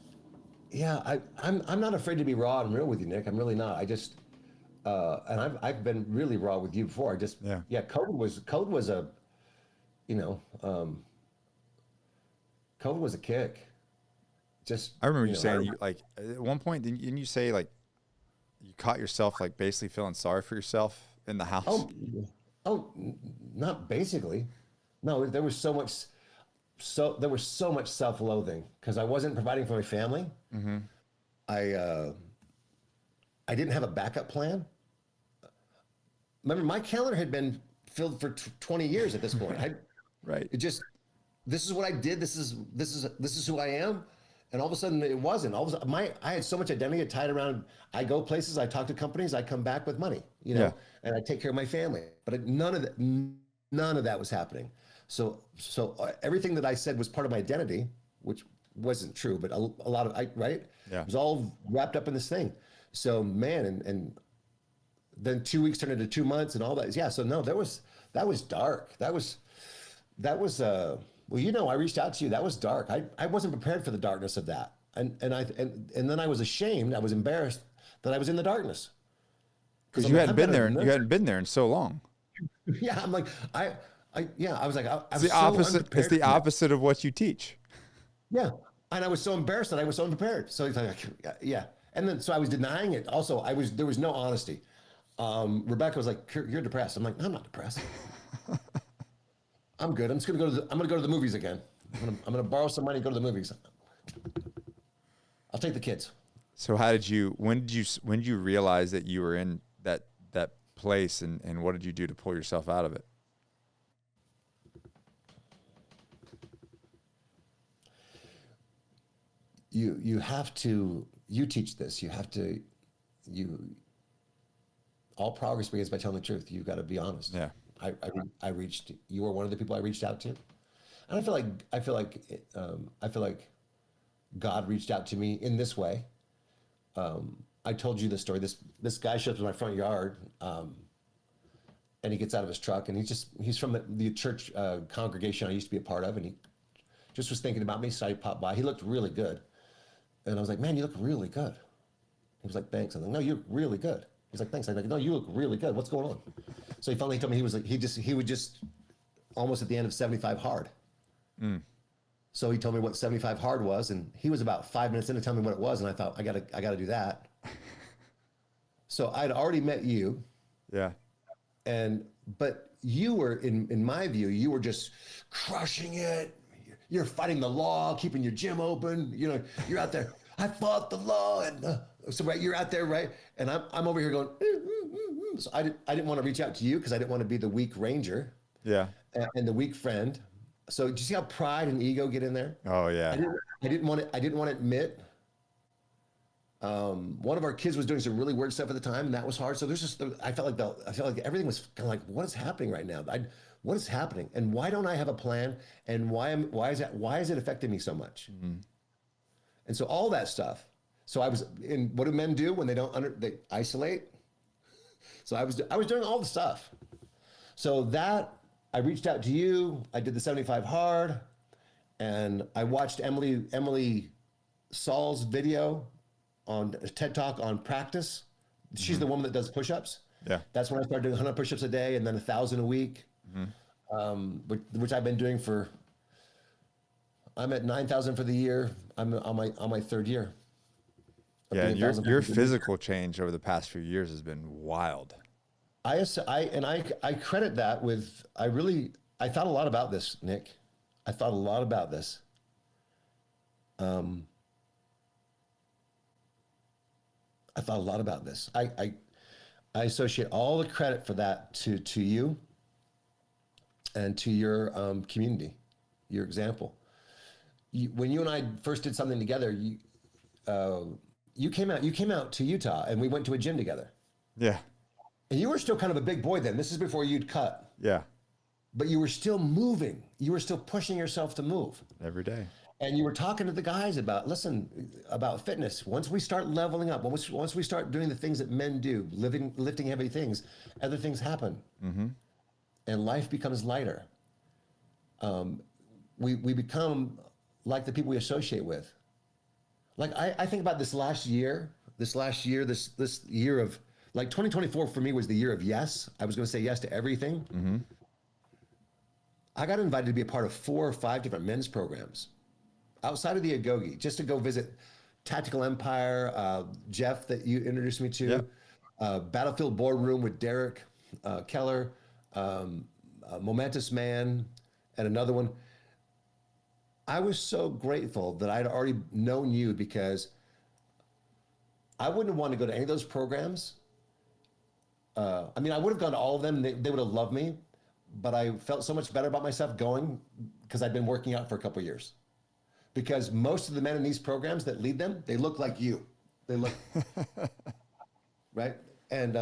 not afraid to be raw and real with you, Nick. I'm really not. I just and I've been really raw with you before. COVID was a kick. Just I remember you saying you like at one point didn't you say like you caught yourself like basically feeling sorry for yourself in the house? Oh, not basically. No, there was so much self-loathing because I wasn't providing for my family. Mm-hmm. I didn't have a backup plan. Remember, my calendar had been filled for 20 years at this point. Right. This is what I did. This is who I am. And all of a sudden it wasn't. I had so much identity tied around, I go places, I talk to companies, I come back with money, and I take care of my family. But none of that was happening. So everything that I said was part of my identity, which wasn't true, but a lot of right? Yeah. It was all wrapped up in this thing. So man, and then 2 weeks turned into 2 months and all that. Yeah. So no, that was dark. That was well, I reached out to you. That was dark. I wasn't prepared for the darkness of that. And then I was ashamed. I was embarrassed that I was in the darkness. Because you hadn't been there. You hadn't been there in so long. Yeah. I'm like, I was like, it's the opposite. It's the opposite of what you teach. Yeah. And I was so embarrassed that I was so unprepared. So it's like, yeah. And then, so I was denying it. Also, there was no honesty. Rebecca was like, "You're depressed." I'm like, "I'm not depressed. I'm good. I'm just I'm gonna go to the movies again. I'm gonna borrow some money and go to the movies. I'll take the kids." So when did you realize that you were in that place, and what did you do to pull yourself out of it? You have to, you teach this. You have to, all progress begins by telling the truth. You've got to be honest. Yeah. You were one of the people I reached out to. And I feel like God reached out to me in this way. I told you this story. This guy shows up in my front yard, and he gets out of his truck, and he's from the church congregation I used to be a part of, and he just was thinking about me, so he popped by. He looked really good, and I was like, "Man, you look really good." He was like, "Thanks." I'm like, "No, you look really good." He's like, "Thanks." I'm like, "No, you look really good. What's going on?" So he finally told me he would just almost at the end of 75 hard. So he told me what 75 hard was, and he was about 5 minutes in to tell me what it was, and I thought, I gotta do that. So I'd already met you. Yeah. But you were, in my view, you were just crushing it. You're fighting the law, keeping your gym open. You know, you're out there. I fought the law, and so right, you're out there, right? And I'm over here going. So I didn't want to reach out to you because I didn't want to be the weak ranger. Yeah. And the weak friend. So do you see how pride and ego get in there? Oh yeah. I didn't want to admit. One of our kids was doing some really weird stuff at the time, and that was hard. So I felt like everything was kind of like, what is happening right now? What is happening, and why don't I have a plan? And why is it affecting me so much? Mm-hmm. And so all that stuff. So I was in. What do men do when they isolate? So I was doing all the stuff. So that I reached out to you. I did the 75 hard, and I watched Emily Saul's video on a TED Talk on practice. She's the woman that does push-ups. Yeah. That's when I started doing 100 push-ups a day and then 1,000 a week, which I've been doing I'm at 9,000 for the year. I'm on my third year. Yeah, your physical change over the past few years has been wild. I credit that with, I thought a lot about this, Nick. I thought a lot about this. I thought a lot about this. I associate all the credit for that to you and to your community, your example. When you and I first did something together, you came out to Utah, and we went to a gym together. Yeah. And you were still kind of a big boy then. This is before you'd cut. Yeah. But you were still moving. You were still pushing yourself to move. Every day. And you were talking to the guys about fitness. Once we start leveling up, once we start doing the things that men do, lifting heavy things, other things happen. Mm-hmm. And life becomes lighter. We become like the people we associate with. Like I think about this year of, like 2024 for me was the year of yes. I was going to say yes to everything. Mm-hmm. I got invited to be a part of 4 or 5 different men's programs outside of the Agoge, just to go visit Tactical Empire, Jeff that you introduced me to, yep. Battlefield Boardroom with Derek Keller, Momentous Man, and another one. I was so grateful that I'd already known you, because I wouldn't have wanted to go to any of those programs. I would have gone to all of them. They would have loved me, but I felt so much better about myself going because I'd been working out for a couple of years. Because most of the men in these programs that lead them, they look like you. They look right, and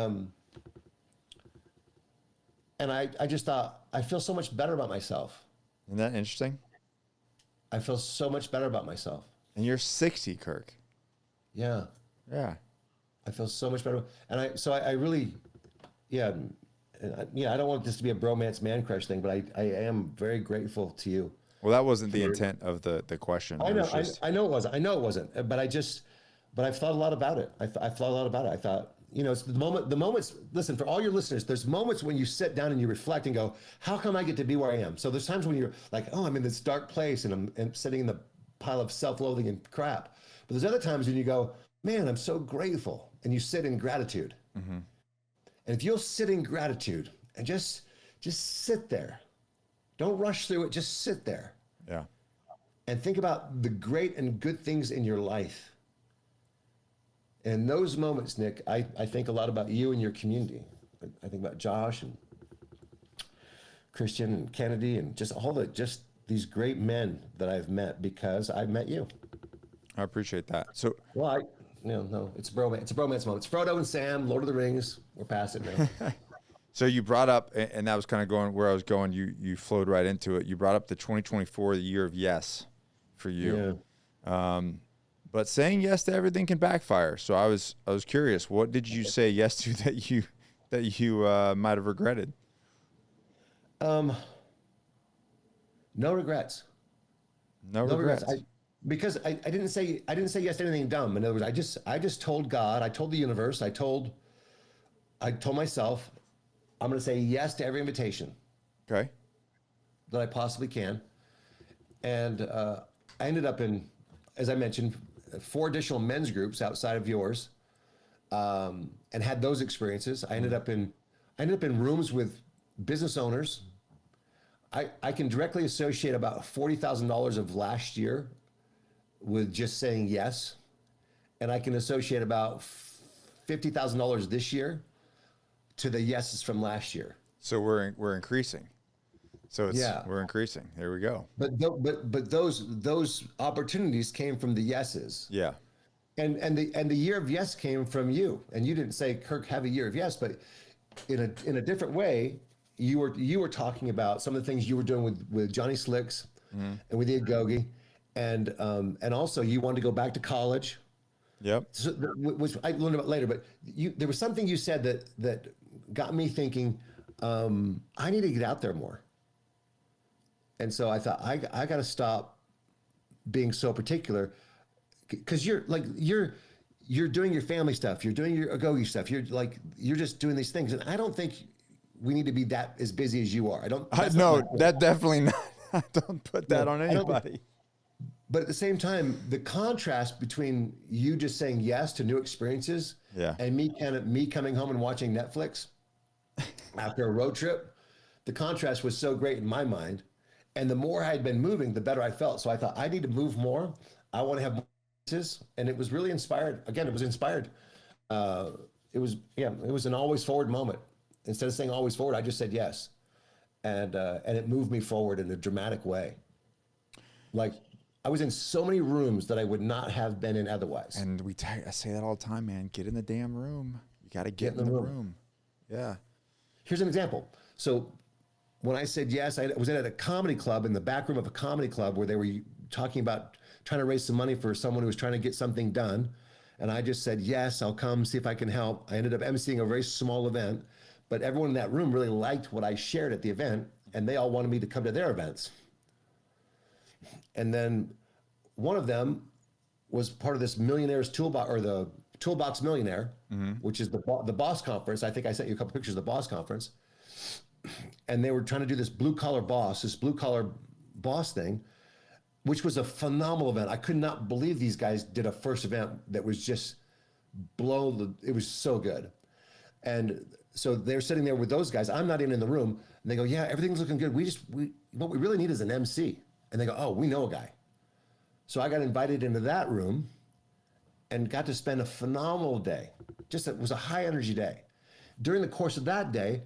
I just thought, I feel so much better about myself. Isn't that interesting? I feel so much better about myself. And you're 60, Kirk. Yeah. Yeah. I feel so much better. And I really, yeah. I don't want this to be a bromance man crush thing, but I am very grateful to you. Well, that wasn't the intent of the question. I know it wasn't, but I've thought a lot about it. I thought a lot about it. I thought, it's the moments, listen, for all your listeners, there's moments when you sit down and you reflect and go, how come I get to be where I am? So there's times when you're like, oh, I'm in this dark place and I'm sitting in the pile of self-loathing and crap. But there's other times when you go, man, I'm so grateful. And you sit in gratitude. Mm-hmm. And if you'll sit in gratitude and just sit there, don't rush through it, just sit there Yeah. and think about the great and good things in your life. And in those moments, Nick, I think a lot about you and your community. I think about Josh and Christian and Kennedy and just just these great men that I've met because I've met you. I appreciate that. So, Well, no, it's a bromance. It's a bromance moment. It's Frodo and Sam, Lord of the Rings. We're past it now. so you brought up, and that was kind of going where I was going. You flowed right into it. You brought up the 2024, the year of yes, for you. Yeah. But saying yes to everything can backfire. So I was curious. What did you say yes to that you might have regretted? No regrets. No regrets. Because I didn't say yes to anything dumb. In other words, I just told God, I told the universe, I told myself, I'm going to say yes to every invitation Okay. that I possibly can. And I ended up in, as I mentioned, 4 additional men's groups outside of yours, and had those experiences. I ended up in rooms with business owners. I can directly associate about $40,000 of last year with just saying yes, and I can associate about $50,000 this year to the yeses from last year. So we're increasing. So we're increasing. There we go. But those opportunities came from the yeses. Yeah. And the year of yes came from you. And you didn't say, Kirk, have a year of yes, but in a different way, you were talking about some of the things you were doing with Johnny Slicks and with the Agoge, and also you wanted to go back to college. Yep. So, which I learned about later, but there was something you said that got me thinking, I need to get out there more. And so I thought I got to stop being so particular, because you're doing your family stuff, you're doing your Agoge stuff, you're just doing these things, and I don't think we need to be that as busy as you are. That definitely not. I don't put that on anybody. But at the same time, the contrast between you just saying yes to new experiences, and me coming home and watching Netflix after a road trip, the contrast was so great in my mind. And the more I had been moving, the better I felt. So I thought, I need to move more. I want to have more experiences. And it was really inspired. Again, it was inspired. It was an always forward moment. Instead of saying always forward, I just said yes. And it moved me forward in a dramatic way. Like, I was in so many rooms that I would not have been in otherwise. And I say that all the time, man. Get in the damn room. You got to get in the room. Yeah. Here's an example. So when I said yes, I was at a comedy club, in the back room of a comedy club, where they were talking about trying to raise some money for someone who was trying to get something done. And I just said, yes, I'll come see if I can help. I ended up emceeing a very small event, but everyone in that room really liked what I shared at the event, and they all wanted me to come to their events. And then one of them was part of this Millionaires Toolbox, or the Toolbox Millionaire, which is the Boss Conference. I think I sent you a couple pictures of the Boss Conference. And they were trying to do this blue collar boss thing, which was a phenomenal event. I could not believe these guys did a first event that was just it was so good. And so they're sitting there with those guys. I'm not even in the room. And they go, yeah, everything's looking good. What we really need is an MC. And they go, oh, we know a guy. So I got invited into that room and got to spend a phenomenal day. It was a high energy day. During the course of that day,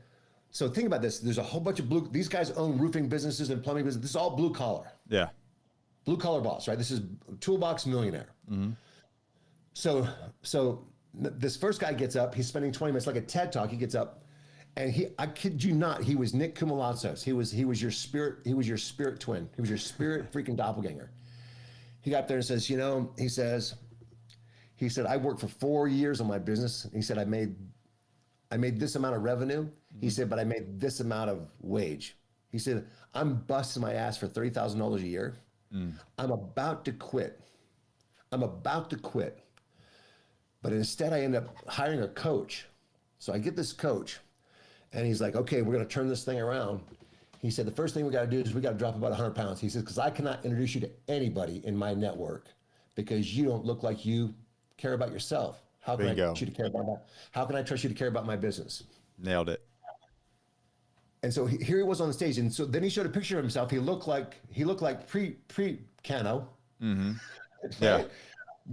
so think about this. There's a whole bunch of these guys own roofing businesses and plumbing businesses. This is all blue collar. Yeah. Blue collar boss, right? This is Toolbox Millionaire. So this first guy gets up, he's spending 20 minutes, like a TED Talk. He gets up, and I kid you not, he was Nick Kumalazos. He was your spirit twin. He was your spirit freaking doppelganger. He got up there and says, he said, I worked for 4 years on my business. He said, I made this amount of revenue. He said, but I made this amount of wage. He said, I'm busting my ass for $30,000 a year. I'm about to quit. But instead I end up hiring a coach. So I get this coach, and he's like, okay, we're going to turn this thing around. He said, the first thing we got to do is we got to drop about 100 pounds. He says, because I cannot introduce you to anybody in my network because you don't look like you care about yourself? How can I Bingo. trust you to care about how can I trust you to care about my business? Nailed it. And so here he was on the stage, and so then he showed a picture of himself. He looked like pre Cano, Yeah. right?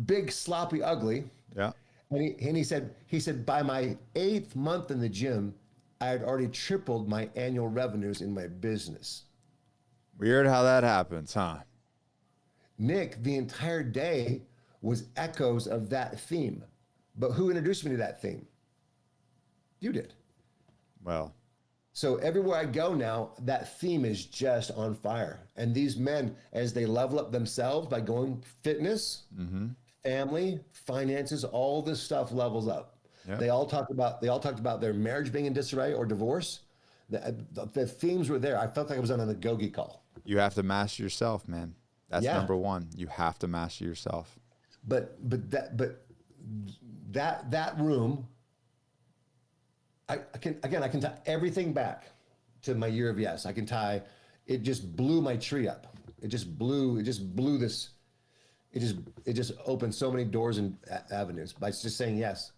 Big, sloppy, ugly. Yeah. And he said by my 8th month in the gym, I had already tripled my annual revenues in my business. Weird how that happens, huh? Nick, the entire day was echoes of that theme. But who introduced me to that theme? You did. Well, So everywhere I go now, that theme is just on fire. And these men, as they level up themselves by going fitness, family, finances, all this stuff levels up. Yeah. They all talked about their marriage being in disarray or divorce. The themes were there. I felt like I was on an Agoge call. you have to master yourself, man. That's Yeah. number one. You have to master yourself. But that room, I can tie everything back to my year of yes. I can tie. It just blew my tree up. It just blew this. It just opened so many doors and avenues by just saying yes.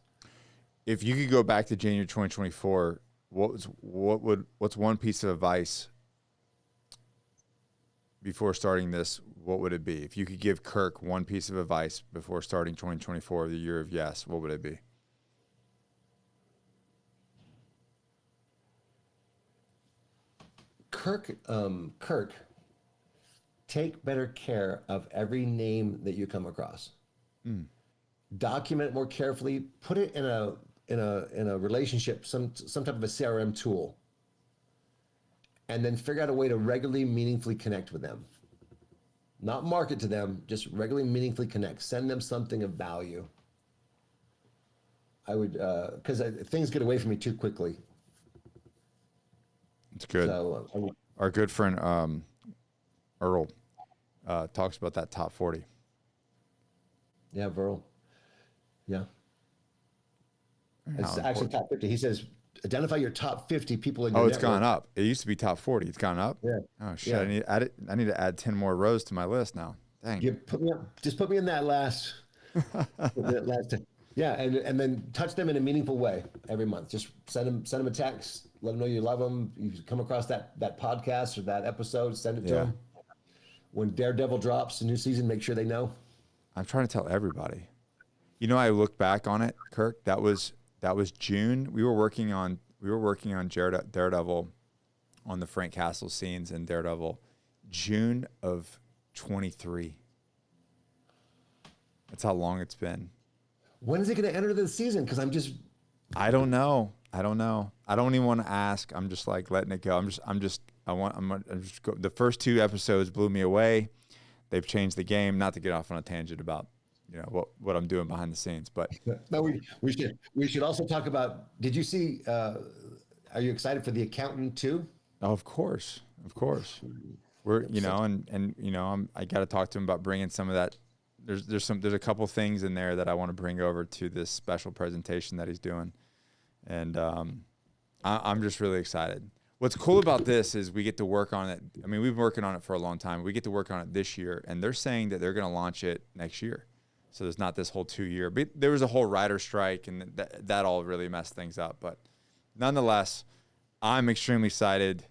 If you could go back to January 2024, what's one piece of advice before starting this? What would it be? If you could give Kirk one piece of advice before starting 2024, the year of yes, what would it be? Kirk, take better care of every name that you come across. Document it more carefully. Put it in a relationship, some type of a CRM tool, and then figure out a way to regularly, meaningfully connect with them. Not market to them, just regularly, meaningfully connect. Send them something of value. I would, because things get away from me too quickly. It's good. So Our good friend Earl talks about that top 40. yeah, Verl. Yeah. It's How actually important- top 50. He says, identify your top 50 people in your Oh, it's network. gone up. It used to be top 40. It's gone up. Yeah. Oh shit! Yeah. I need to add 10 more rows to my list now. Dang. Just put me in that last. Yeah, and then touch them in a meaningful way every month. Just send them a text. Let them know you love them. You come across that podcast or that episode, send it to them. When Daredevil drops a new season, make sure they know. I'm trying to tell everybody. You know, I look back on it, Kirk. That was June. We were working on Daredevil, on the Frank Castle scenes in Daredevil, June of 23. That's how long it's been. When is it going to enter the season? Because I don't know. I don't even want to ask. I'm just like letting it go. I'm just go. The first 2 episodes blew me away. They've changed the game. Not to get off on a tangent about what I'm doing behind the scenes, but no, we should also talk about. Did you see? Are you excited for The Accountant too? oh, of course. We're I got to talk to him about bringing some of that. There's a couple things in there that I want to bring over to this special presentation that he's doing, and I'm just really excited. What's cool about this is we get to work on it. I mean, we've been working on it for a long time. We get to work on it this year, and they're saying that they're going to launch it next year. So there's not this whole 2-year. But there was a whole writer strike, and that all really messed things up. But nonetheless, I'm extremely excited.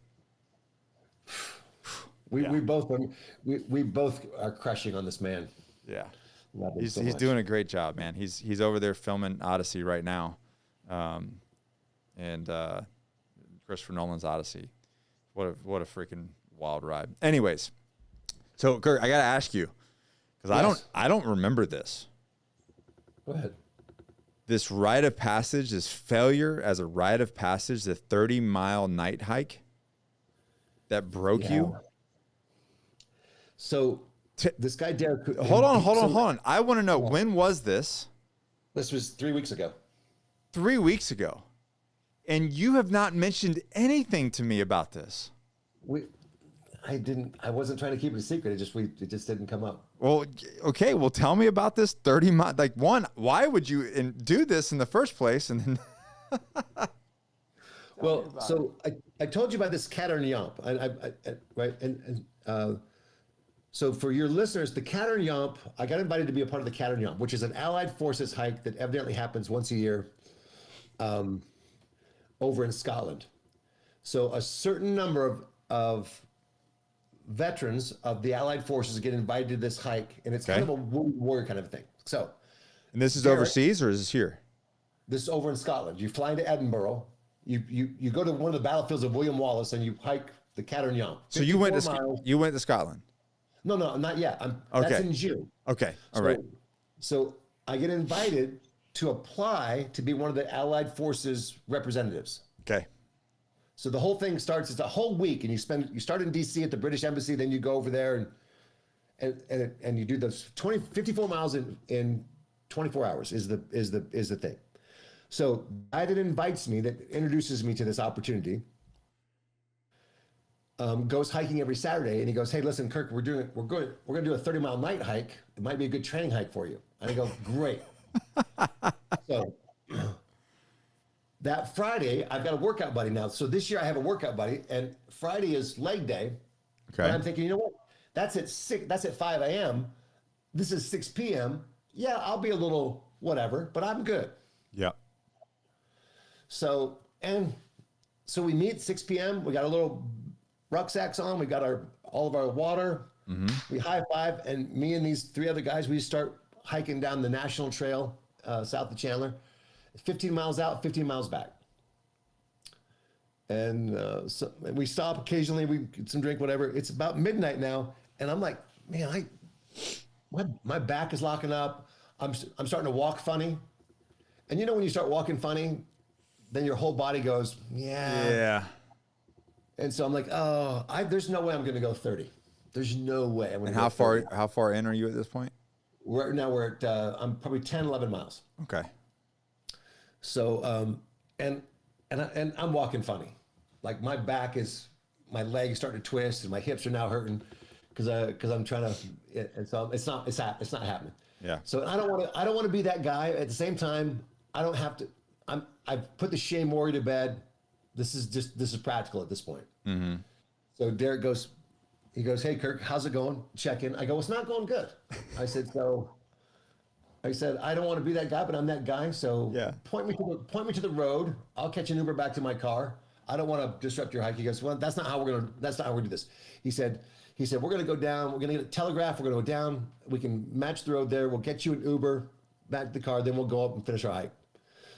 We both are crushing on this man. Yeah, Love him he's so much. doing a great job, man. He's over there filming Odyssey right now, and Christopher Nolan's Odyssey. What a freaking wild ride. Anyways, so Kirk, I gotta ask you because Yes. I don't remember this. Go ahead. This rite of passage, this failure as a rite of passage, the 30-mile night hike that broke you. So this guy Derek. Hold on. I want to know, when was this? This was 3 weeks ago. 3 weeks ago. And you have not mentioned anything to me about this. I wasn't trying to keep it a secret. It just didn't come up. Well, okay. Well, tell me about this 30-mile. Like, one, why would you do this in the first place? And then, Well, so I told you about this cat on Yomp, right? And So for your listeners, the Cattern Yomp, I got invited to be a part of the Cattern Yomp, which is an Allied Forces hike that evidently happens once a year over in Scotland. So a certain number of veterans of the Allied Forces get invited to this hike, and it's kind of a warrior kind of thing. So, and this is overseas or is this here? This is over in Scotland. You fly into Edinburgh. You go to one of the battlefields of William Wallace, and you hike the Cattern Yomp. So you went to Scotland? No, not yet. That's in June. Okay, all right. So I get invited to apply to be one of the Allied Forces representatives. Okay. So the whole thing starts, it's a whole week, and you start in DC at the British Embassy, then you go over there and you do those 54 miles in 24 hours is the thing. So the guy that invites me, that introduces me to this opportunity, goes hiking every Saturday, and he goes, "Hey, listen, Kirk, we're going to do a 30-mile night hike. It might be a good training hike for you." And I go, "Great." So that Friday, I've got a workout buddy now. So this year I have a workout buddy, and Friday is leg day. Okay. And I'm thinking, you know what? That's at 5 a.m. This is 6 p.m. Yeah, I'll be a little whatever, but I'm good. Yeah. So we meet 6 p.m. We got a little rucksacks on. We got all of our water. Mm-hmm. We high five, and me and these 3 other guys, we start hiking down the National Trail south of Chandler. 15 miles out, 15 miles back. And so we stop occasionally, we get some drink, whatever. It's about midnight now, and I'm like, man, my back is locking up. I'm starting to walk funny. And you know when you start walking funny, then your whole body goes, yeah. And so I'm like, oh, there's no way I'm going to go 30. There's no way. And how far in are you at this point? We're at, I'm probably 10, 11 miles. Okay. So, and I'm walking funny. Like my legs starting to twist, and my hips are now hurting because I'm trying to, and so it's not happening. Yeah. So I don't want to be that guy. At the same time, I don't have to, I've put the shame worry to bed. This is practical at this point. Mm-hmm. So Derek goes, "Hey Kirk, how's it going?" Check in. I go, "It's not going good." I said, "I don't want to be that guy, but I'm that guy. So point me to the road. I'll catch an Uber back to my car. I don't want to disrupt your hike." He goes, "Well, that's not how we're gonna do this." He said, "We're gonna go down. We're gonna get a telegraph. We're gonna go down. We can match the road there. We'll get you an Uber back to the car. Then we'll go up and finish our hike."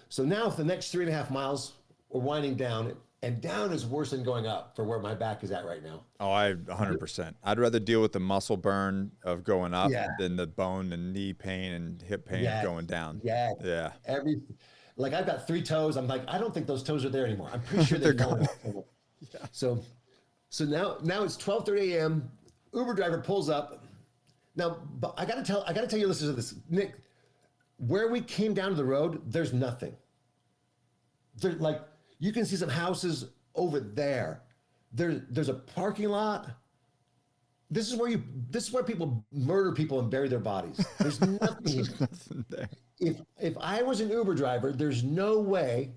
So now for the next 3.5 miles, we're winding down, and down is worse than going up for where my back is at right now. Oh, 100%. I'd rather deal with the muscle burn of going up than the bone and knee pain and hip pain of going down. Yeah. Yeah. I've got 3 toes. I'm like, I don't think those toes are there anymore. I'm pretty sure they're gone. Yeah. So now it's 12:30 a.m. Uber driver pulls up. Now, but I gotta tell you, listeners of this, Nick, where we came down to the road, there's nothing. There's like, you can see some houses over there. There's a parking lot. This is where people murder people and bury their bodies. There's nothing. There's nothing there. If I was an Uber driver, there's no way.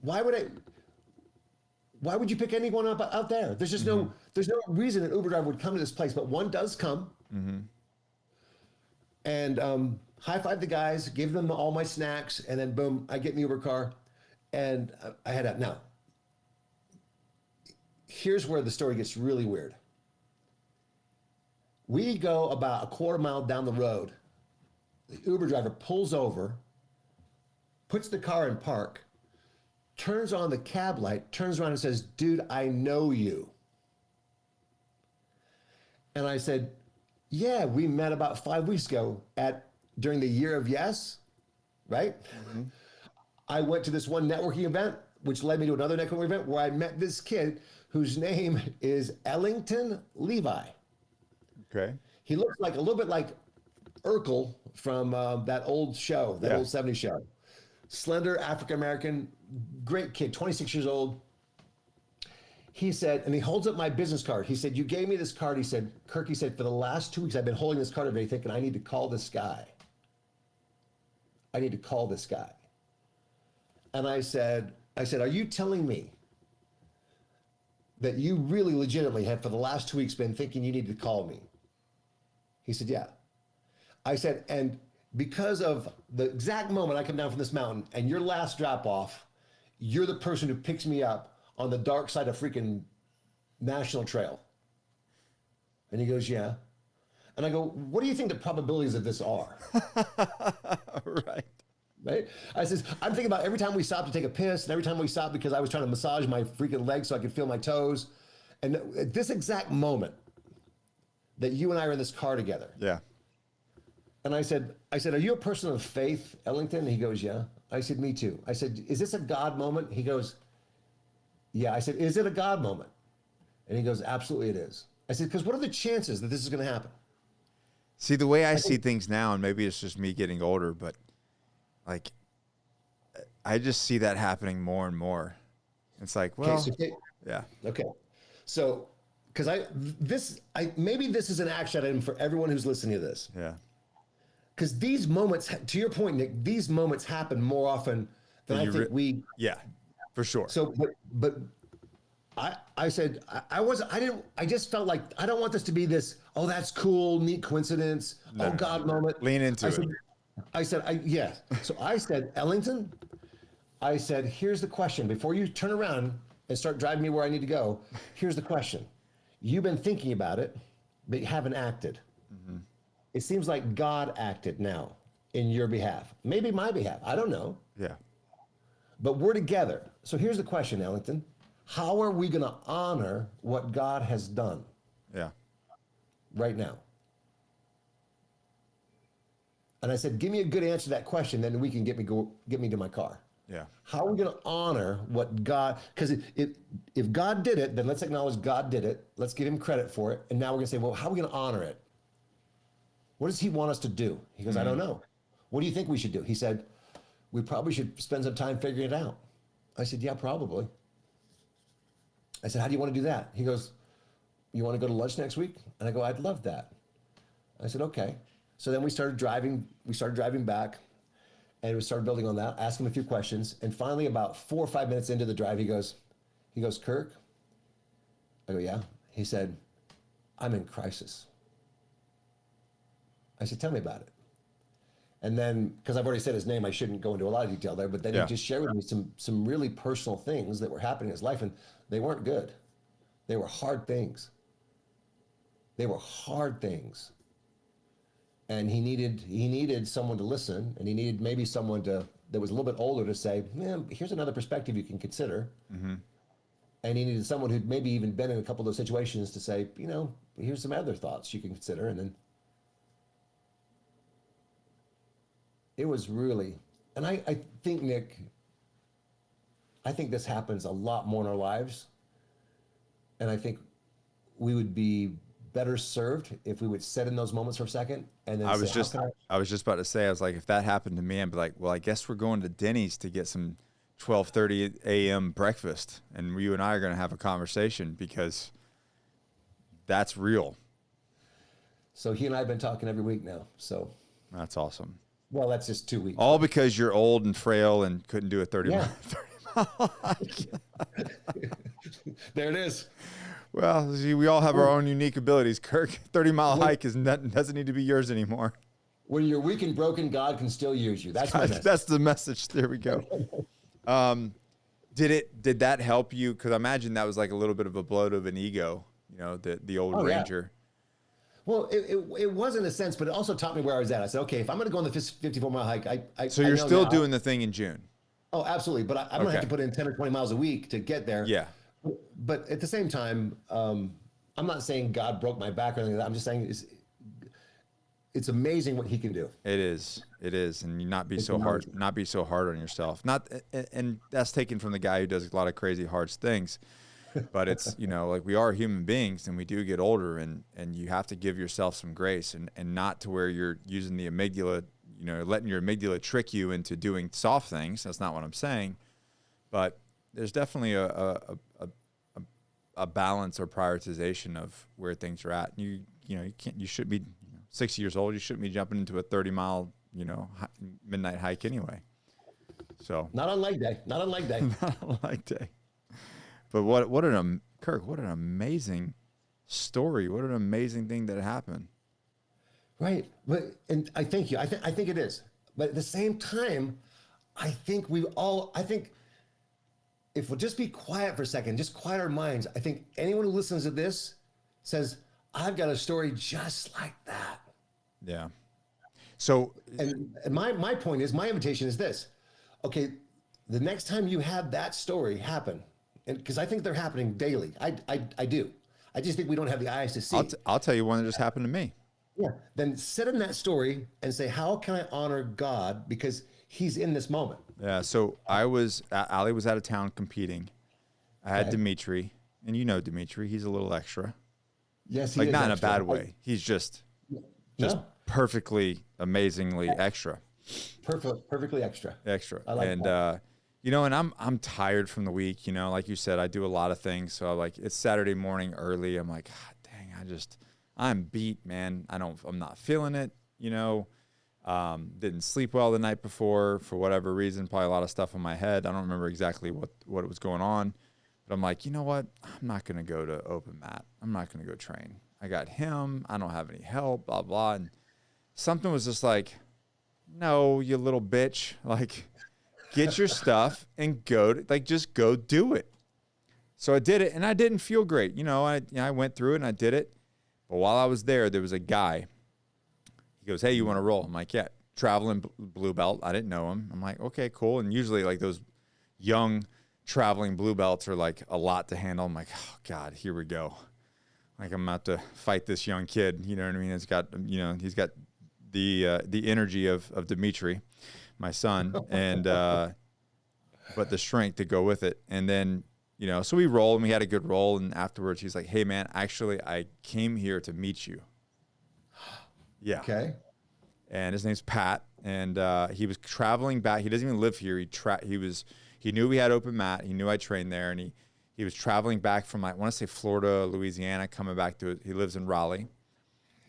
Why would you pick anyone up out there? There's just there's no reason an Uber driver would come to this place, but one does come. Mm-hmm. And high-five the guys, give them all my snacks, and then boom, I get in the Uber car, and I head out. Now, here's where the story gets really weird. We go about a quarter mile down the road. The Uber driver pulls over, puts the car in park, turns on the cab light, turns around and says, "Dude, I know you." And I said, "Yeah, we met about 5 weeks ago during the Year of Yes," right? Mm-hmm. I went to this one networking event, which led me to another networking event where I met this kid whose name is Ellington Levi. Okay. He looks like a little bit like Urkel from that old show, that old 70s show. Slender, African-American, great kid, 26 years old. He said, and he holds up my business card. He said, "You gave me this card." He said, "Kirk," he said, "for the last 2 weeks, I've been holding this card every day thinking I need to call this guy. I need to call this guy." And I said, "Are you telling me that you really legitimately have for the last 2 weeks been thinking you need to call me?" He said, yeah. I said, and because of the exact moment I come down from this mountain and your last drop off, you're the person who picks me up on the dark side of freaking National Trail. And he goes, yeah. And I go, what do you think the probabilities of this are? Right. Right? I says, I'm thinking about every time we stopped to take a piss and every time we stopped because I was trying to massage my freaking legs so I could feel my toes. And at this exact moment that you and I are in this car together. Yeah. And I said, are you a person of faith, Ellington? And he goes, yeah. I said, me too. I said, is this a God moment? He goes, yeah. I said, is it a God moment? And he goes, absolutely it is. I said, because what are the chances that this is going to happen? See, the way I see things now, and maybe it's just me getting older, but like, I just see that happening more and more. It's like, well, yeah. Okay. So, because maybe this is an action item for everyone who's listening to this. Yeah. Because these moments, to your point, Nick, these moments happen more often than I think we. Yeah, for sure. So, but I said, I just felt like I don't want this to be this, oh, that's cool, neat coincidence, God moment. Lean into it. I said, yeah. So I said, Ellington, I said, here's the question. Before you turn around and start driving me where I need to go, here's the question. You've been thinking about it, but you haven't acted. Mm-hmm. It seems like God acted now in your behalf. Maybe my behalf. I don't know. Yeah. But we're together. So here's the question, Ellington. How are we going to honor what God has done? Yeah. Right now. And I said, give me a good answer to that question, then we can get me to my car. Yeah. How are we going to honor what God, because if God did it, then let's acknowledge God did it. Let's give him credit for it. And now we're going to say, well, how are we going to honor it? What does he want us to do? He goes, I don't know. What do you think we should do? He said, we probably should spend some time figuring it out. I said, yeah, probably. I said, how do you want to do that? He goes, you want to go to lunch next week? And I go, I'd love that. I said, okay. So then we started driving back, and we started building on that, asking him a few questions. And finally, about 4 or 5 minutes into the drive, he goes, Kirk? I go, yeah. He said, I'm in crisis. I said, tell me about it. And then, because I've already said his name, I shouldn't go into a lot of detail there, but then he just shared with me some really personal things that were happening in his life, and they weren't good. They were hard things. And he needed someone to listen, and he needed maybe someone that was a little bit older to say, man, here's another perspective you can consider. Mm-hmm. And he needed someone who'd maybe even been in a couple of those situations to say, here's some other thoughts you can consider. And then it was really, and I think, Nick, I think this happens a lot more in our lives. And I think we would be better served if we would sit in those moments for a second. And then I was just about to say, I was like, if that happened to me, I'd be like, well, I guess we're going to Denny's to get some 12:30 a.m. breakfast. And you and I are going to have a conversation because that's real. So he and I have been talking every week now. So that's awesome. Well, that's just 2 weeks. All because you're old and frail and couldn't do a 30-mile hike. There it is. Well, see, we all have our own unique abilities, Kirk. 30-mile hike doesn't need to be yours anymore. When you're weak and broken, God can still use you. That's my message. That's the message. There we go. Did that help you? Because I imagine that was like a little bit of a blow to an ego, the old Ranger. Yeah. Well, it was in a sense, but it also taught me where I was at. I said, okay, if I'm going to go on the 54-mile hike, So you're still doing the thing in June? Oh, absolutely. But I'm going to have to put in 10 or 20 miles a week to get there. Yeah. But at the same time, I'm not saying God broke my back or anything like that. I'm just saying it's amazing what he can do. It is, and not be so hard on yourself. And that's taken from the guy who does a lot of crazy hard things. But it's, like we are human beings and we do get older and you have to give yourself some grace and not to where you're using the amygdala, letting your amygdala trick you into doing soft things. That's not what I'm saying. But there's definitely a balance or prioritization of where things are at. You should be 60 years old. You shouldn't be jumping into a 30-mile, midnight hike anyway. So not on leg day. Not on leg day. But Kirk, what an amazing story. What an amazing thing that happened. Right. But and I thank you. I think it is. But at the same time, I think if we'll just be quiet for a second, just quiet our minds, I think anyone who listens to this says, I've got a story just like that. Yeah. So, And my point is, my invitation is this. Okay, the next time you have that story happen, and because I think they're happening daily. I do. I just think we don't have the eyes to see. I'll tell you one that just happened to me. Yeah. Then sit in that story and say, how can I honor God? Because he's in this moment. Yeah. So Ali was out of town competing. I had Dimitri, and you know Dimitri, he's a little extra. Yes, he like is not extra. in a bad way. He's just No? perfectly, amazingly extra. Perfectly extra. Extra. I like that. You know, and I'm tired from the week, you know, like you said, I do a lot of things. So like it's Saturday morning early. I'm like, God, dang, I'm beat, man. I'm not feeling it, you know. Didn't sleep well the night before for whatever reason, probably a lot of stuff in my head. I don't remember exactly what was going on, but I'm like, you know what? I'm not going to go to open mat. I'm not going to go train. I got him. I don't have any help, blah, blah. And something was just like, no, you little bitch. Like, get your stuff and just go do it. So I did it, and I didn't feel great. You know, I went through it, and I did it. But while I was there was a guy. He goes, hey, you want to roll? I'm like, yeah. Traveling blue belt. I didn't know him. I'm like, okay, cool. And usually, like, those young traveling blue belts are, like, a lot to handle. I'm like, oh, God, here we go. Like, I'm about to fight this young kid. You know what I mean? He's got the energy of Dimitri, my son, and but the strength to go with it. And then, you know, so we rolled, and we had a good roll. And afterwards, he's like, hey, man, actually, I came here to meet you. Yeah. Okay. And his name's Pat. And he was traveling back. He doesn't even live here. He knew we had open mat. He knew I trained there. And he was traveling back from, I want to say Florida, Louisiana, coming back to it. He lives in Raleigh.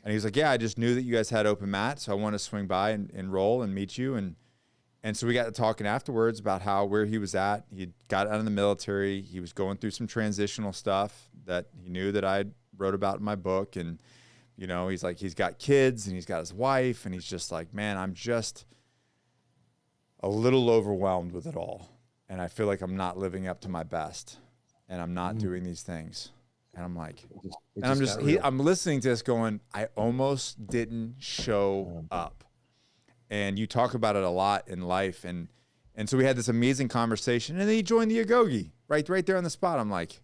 And he was like, yeah, I just knew that you guys had open mat. So I wanted to swing by and roll and meet you. And so we got to talking afterwards about where he was at. He got out of the military. He was going through some transitional stuff that he knew that I wrote about in my book. And, you know, he's like, he's got kids and he's got his wife. And he's just like, man, I'm just a little overwhelmed with it all. And I feel like I'm not living up to my best. And I'm not doing these things. And I'm like, I'm listening to this going, I almost didn't show up. And you talk about it a lot in life. And so we had this amazing conversation, and then he joined the Agoge right there on the spot. I'm like,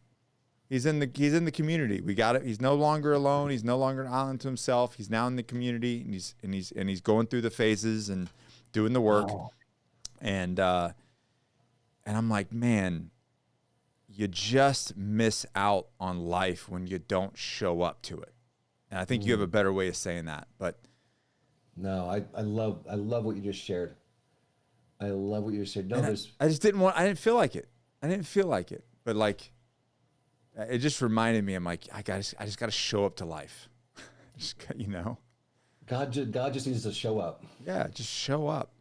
he's in the community. We got it. He's no longer alone. He's no longer an island to himself. He's now in the community, and he's going through the phases and doing the work. Wow. And I'm like, man, you just miss out on life when you don't show up to it. And I think you have a better way of saying that, but no, I love what you just shared. I love what you just said. No, I didn't feel like it. But like, it just reminded me, I'm like, I just got to show up to life. You know, God just needs to show up. Yeah. Just show up.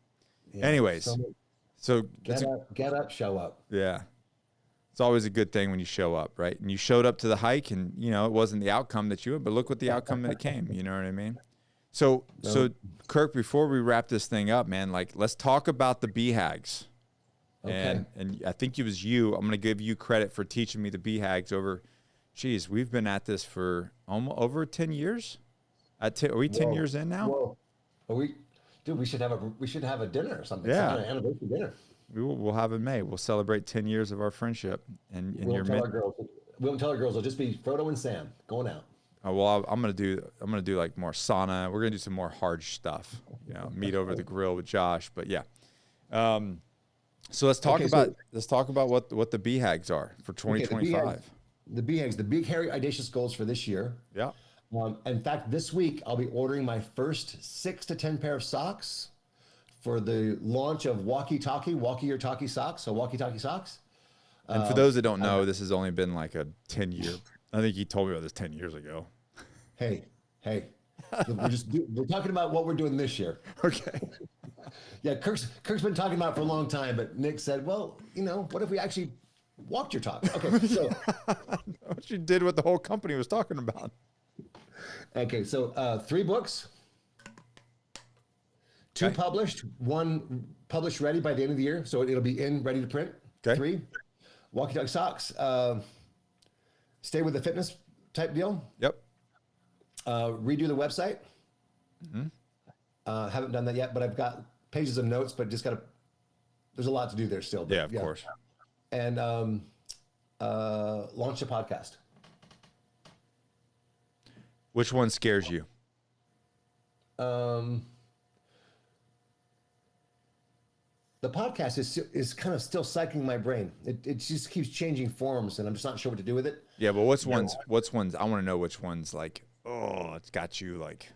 Yeah, anyways. So get up, show up. Yeah. It's always a good thing when you show up, right? And you showed up to the hike, and, you know, it wasn't the outcome that you had, but look what the outcome that it came. You know what I mean? So Kirk, before we wrap this thing up, man, like, let's talk about the BHAGs. Okay. And I think it was you. I'm going to give you credit for teaching me the BHAGs over. Geez, we've been at this for almost over 10 years. Are we 10 years in now? Whoa. Are we? Dude, we should have a dinner or something. Yeah. An anniversary dinner. We'll have in May. We'll celebrate 10 years of our friendship. And we won't tell our girls. It'll just be Frodo and Sam going out. Oh, well, I'm gonna do like more sauna. We're gonna do some more hard stuff. You know, meat over the grill with Josh. But yeah. So let's talk about what the BHAGs are for 2025. The BHAGs, the big hairy audacious goals for this year. Yeah. In fact, this week I'll be ordering my first 6 to 10 pair of socks for the launch of Walkie Your Talkie socks. So Walkie Talkie socks. And for those that don't know, this has only been like a 10-year. I think he told me about this 10 years ago. Hey, we're talking about what we're doing this year. Okay. Yeah, Kirk's been talking about it for a long time, but Nick said, well, you know, what if we actually walked your talk? Okay, so what you did what the whole company was talking about. Okay, so 3 books. 2 Okay. published, 1 published ready by the end of the year. So it'll be in ready to print. Okay. 3, Walkie Talkie Socks. Stay with the fitness type deal. Yep. Redo the website. Mm-hmm. Haven't done that yet, but I've got pages of notes, but just got to, there's a lot to do there still. But Yeah, of course. And launch a podcast. Which one scares you? The podcast is kind of still cycling my brain. It just keeps changing forms, and I'm just not sure what to do with it. Yeah, but what's ones? I want to know which ones like. Oh, it's got you like.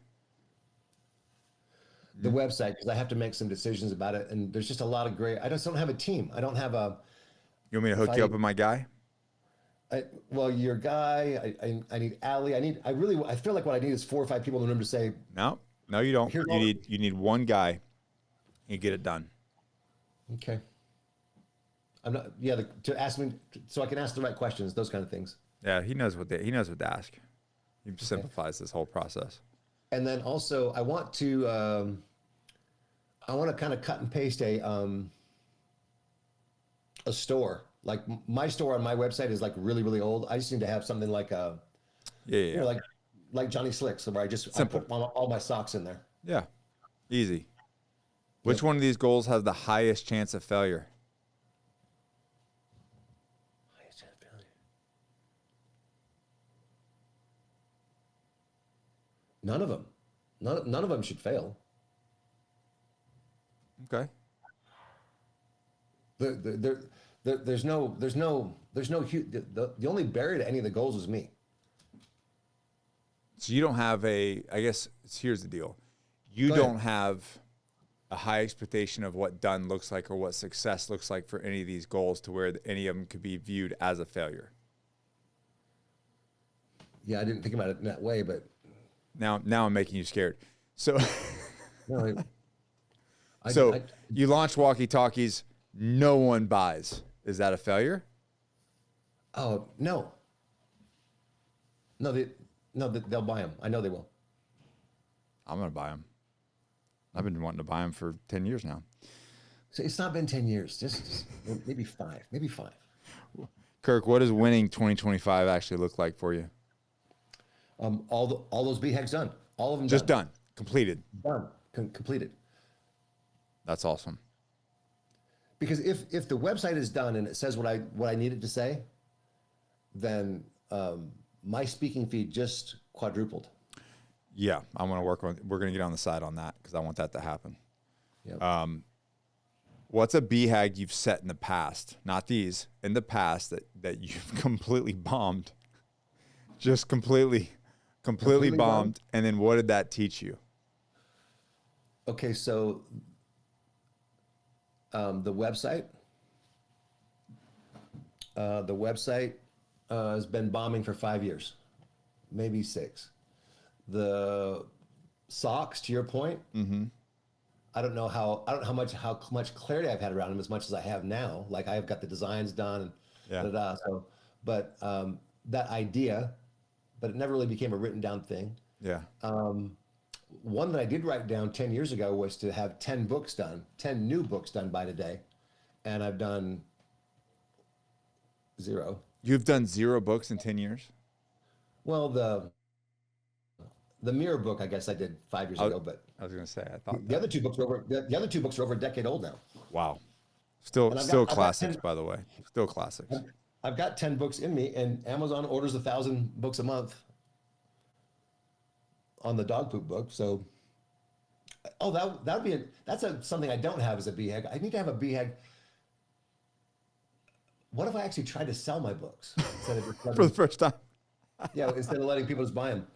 The website, because I have to make some decisions about it, and there's just a lot of gray. I just don't have a team. I don't have a. You want me to hook you up with my guy? Well, your guy. I need Allie. I feel like what I need is 4 or 5 people in the room to say. No, you don't. You need one guy. You get it done. Okay. I'm not. Yeah, to ask me so I can ask the right questions. Those kind of things. Yeah, he knows what to ask. He simplifies this whole process. And then also, I want to kind of cut and paste a store. Like my store on my website is like really, really old. I just need to have something like Yeah. Like Johnny Slicks, where I put all my socks in there. Yeah, easy. Which one of these goals has the highest chance of failure? Highest chance of failure. None of them. None of them should fail. Okay. There's no huge. The only barrier to any of the goals is me. So you don't have I guess here's the deal. You don't have a high expectation of what done looks like or what success looks like for any of these goals to where any of them could be viewed as a failure. Yeah, I didn't think about it in that way, but Now I'm making you scared. So, no, you launch walkie-talkies, no one buys. Is that a failure? Oh no, they'll buy them. I know they will. I'm gonna buy them. I've been wanting to buy them for 10 years now. So it's not been 10 years, just maybe 5, maybe 5. Kirk, what does winning 2025 actually look like for you? All those BHAGs done, all of them Just done, completed. done, completed. That's awesome. Because if the website is done and it says what I need it to say, then my speaking fee just quadrupled. Yeah, I want to work on. We're gonna get on the side on that because I want that to happen. Yep. What's a BHAG you've set in the past? Not these, in the past that you've completely bombed. Just completely bombed. And then what did that teach you? Okay, so the website has been bombing for 5 years, maybe 6. The socks, to your point, I don't know how much clarity I've had around them as much as I have now. Like I've got the designs done and So, but that idea, but it never really became a written down thing. Yeah. One that I did write down 10 years ago was to have 10 books done, 10 new books done by today. And I've done 0. You've done 0 books in 10 years? Well, the mirror book, I guess I did 5 years ago, but I was going to say, I thought the other 2 books are over a decade old now. Wow. Still I've got classics, 10 by the way. Still classics. I've got 10 books in me, and Amazon orders 1,000 books a month on the dog poop book. So, that's something I don't have as a BHAG. I need to have a BHAG. What if I actually tried to sell my books instead of just For the first time? yeah, instead of letting people just buy them?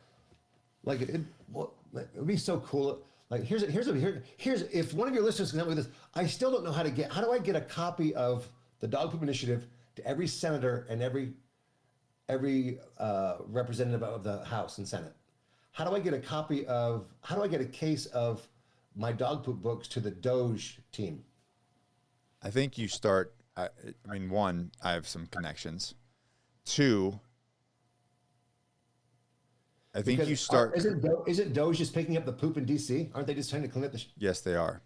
Like it would be so cool. Like here's if one of your listeners can help me with this, I still don't know how do I get a copy of the Dog Poop Initiative to every senator and every representative of the House and Senate? How do I get a case of my dog poop books to the Doge team? I think you start, I mean, 1, I have some connections. 2, I think you Because start. isn't Doge just picking up the poop in DC? Aren't they just trying to clean up the? Yes, they are.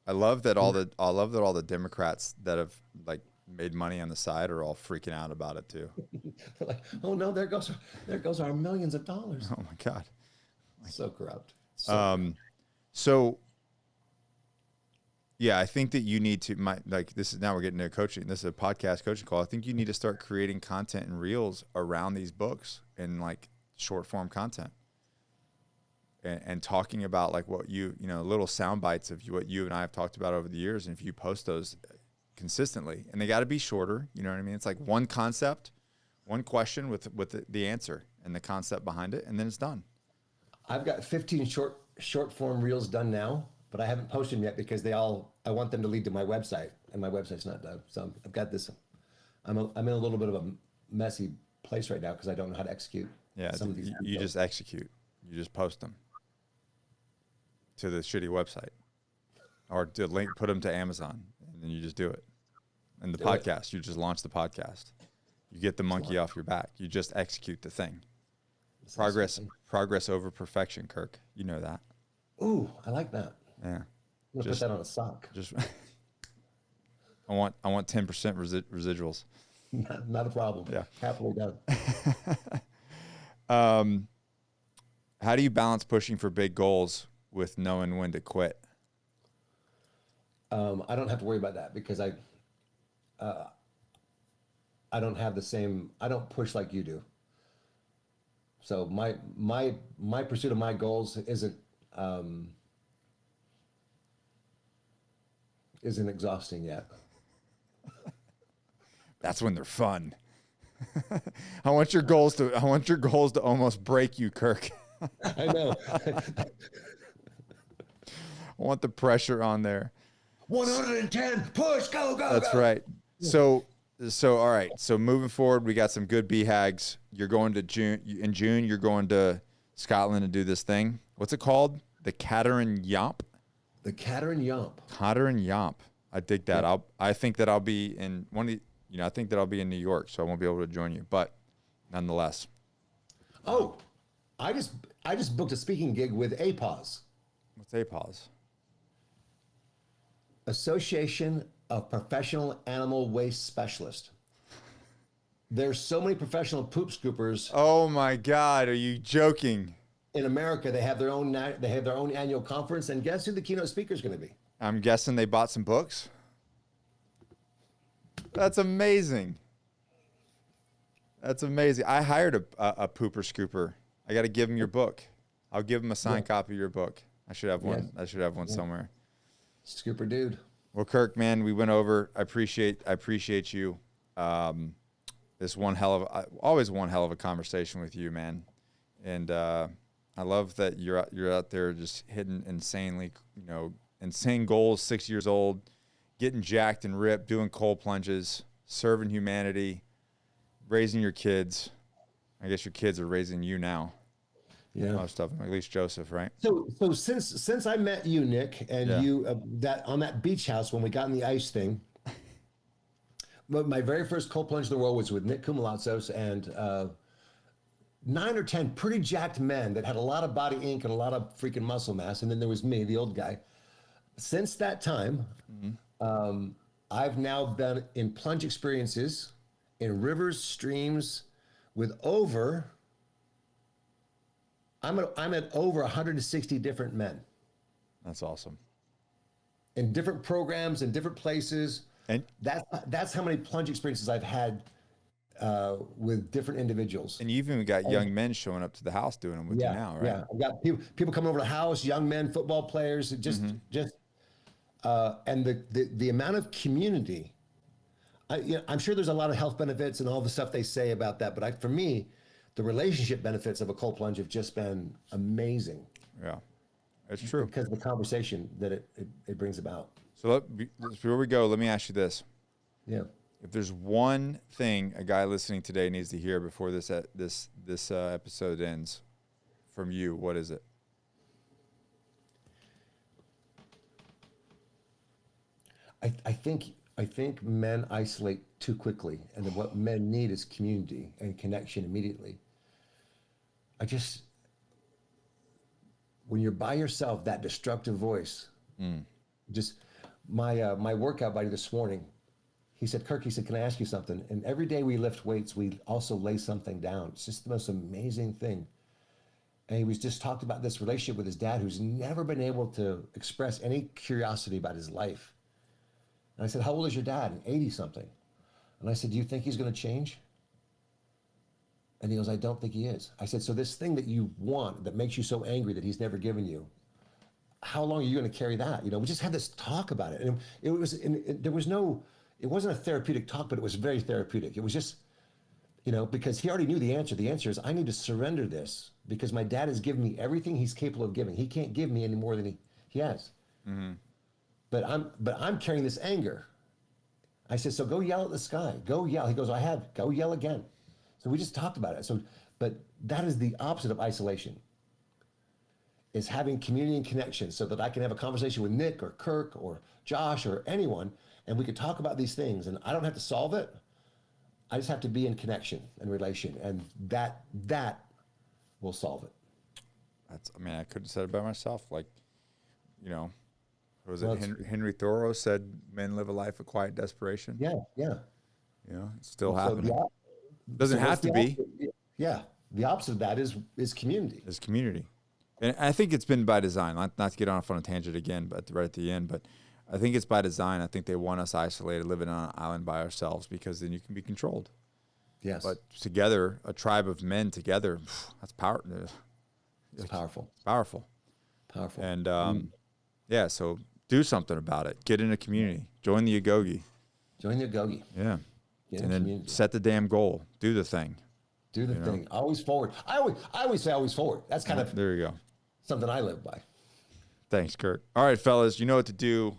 I love that all the Democrats that have like made money on the side are all freaking out about it too. Like, oh no, there goes our millions of dollars. Oh my God. So corrupt. So corrupt. So yeah, I think that you need to this is now we're getting into coaching. This is a podcast coaching call. I think you need to start creating content and reels around these books and like short form content. And talking about like what little sound bites of what you and I have talked about over the years. And if you post those consistently, and they got to be shorter, you know what I mean? It's like one concept, one question with the answer and the concept behind it, and then it's done. I've got 15 short form reels done now, but I haven't posted them yet because I want them to lead to my website, and my website's not done. So I've got this. I'm in a little bit of a messy place right now because I don't know how to execute. Yeah, some of these. you just execute. You just post them to the shitty website, or put them to Amazon, and then you just do it. And the podcast, you just launch the podcast. You get the monkey off your back. You just execute the thing. Progress over perfection, Kirk. You know that. Ooh, I like that. Yeah. I'm gonna put that on a sock. Just I want 10% residuals. Not a problem. Yeah. Happily done. How do you balance pushing for big goals with knowing when to quit? I don't have to worry about that because I don't have the same. I don't push like you do. So my pursuit of my goals isn't exhausting yet. That's when they're fun. I want your goals to almost break you, Kirk. I know. I want the pressure on there. 110, push, go. That's right. So all right. So moving forward, we got some good BHAGs. You're going to June. In June, you're going to Scotland to do this thing. What's it called? The Caterin Yomp. The Caterin Yomp. Caterin Yomp. I dig that. Yeah. I think that I'll be in I think that I'll be in New York, so I won't be able to join you. But nonetheless. Oh, I just booked a speaking gig with APAWS. What's APAWS? Association of Professional Animal Waste Specialists. There's so many professional poop scoopers. Oh my God, are you joking? In America, they have their own annual conference, and guess who the keynote speaker is going to be? I'm guessing they bought some books. That's amazing. That's amazing. I hired a pooper scooper. I got to give him your book. I'll give him a signed copy of your book. I should have one. I should have one somewhere. Scooper dude. Well, Kirk, man, we went over. I appreciate you. This always one hell of a conversation with you, man. And I love that you're out there just hitting insane goals. 6 years old, getting jacked and ripped, doing cold plunges, serving humanity, raising your kids. I guess your kids are raising you now. Yeah, most of them, at least Joseph, right? So since I met you, Nick, and you that on that beach house when we got in the ice thing, my very first cold plunge in the world was with Nick Kumalatzos and 9 or 10 pretty jacked men that had a lot of body ink and a lot of freaking muscle mass, and then there was me, the old guy. Since that time, I've now been in plunge experiences in rivers, streams, with I'm at over 160 different men. That's awesome. In different programs, in different places. And that's how many plunge experiences I've had with different individuals. And you even got young men showing up to the house doing them with you now, right? Yeah, I've got people coming over to the house, young men, football players, and the amount of community. I'm sure there's a lot of health benefits and all the stuff they say about that, but for me, the relationship benefits of a cold plunge have just been amazing. Yeah, it's true. Because of the conversation that it brings about. So before we go, let me ask you this. Yeah. If there's one thing a guy listening today needs to hear before this episode ends from you, what is it? I think men isolate too quickly, and what men need is community and connection immediately. when you're by yourself, that destructive voice, just my workout buddy this morning, he said, Kirk, he said, can I ask you something? And every day we lift weights, we also lay something down. It's just the most amazing thing. And he was just talked about this relationship with his dad, who's never been able to express any curiosity about his life. And I said, how old is your dad? 80 something. And I said, do you think he's going to change? And he goes, I don't think he is. I said, so this thing that you want that makes you so angry that he's never given you, how long are you going to carry that? You know, we just had this talk about it. And it wasn't a therapeutic talk, but it was very therapeutic. It was just, you know, because he already knew the answer. The answer is I need to surrender this because my dad has given me everything he's capable of giving. He can't give me any more than he has. Mm-hmm. But I'm carrying this anger. I said, so go yell at the sky. Go yell. He goes, go yell again. So we just talked about it. So, but that is the opposite of isolation, is having community and connection so that I can have a conversation with Nick or Kirk or Josh or anyone, and we could talk about these things, and I don't have to solve it. I just have to be in connection and relation, and that will solve it. I couldn't have said it by myself. Like, you know, Henry Thoreau said, men live a life of quiet desperation. Yeah. You know, it's still happening. Doesn't have to be. Yeah. The opposite of that is community. Is community. And I think it's been by design, not to get off on a tangent again, but right at the end, but I think it's by design. I think they want us isolated, living on an island by ourselves, because then you can be controlled. Yes. But together, a tribe of men together, that's power. It's powerful. Powerful. And yeah, so do something about it. Get in a community. Join the Agoge. Yeah. And then set the damn goal. Do the thing. Do the thing. Always forward. I always say always forward. That's kind of there you go. Something I live by. Thanks, Kirk. All right, fellas, you know what to do.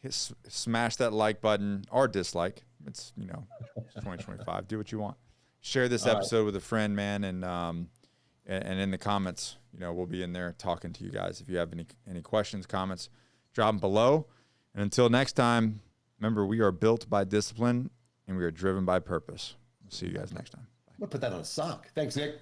Smash that like button or dislike. It's, you know, it's 2025. Do what you want. Share this episode with a friend, man, and in the comments, you know, we'll be in there talking to you guys. If you have any questions, comments, drop them below. And until next time, remember, we are built by discipline and we are driven by purpose. We'll see you guys next time. I'm going to put that on a sock. Thanks, Nick.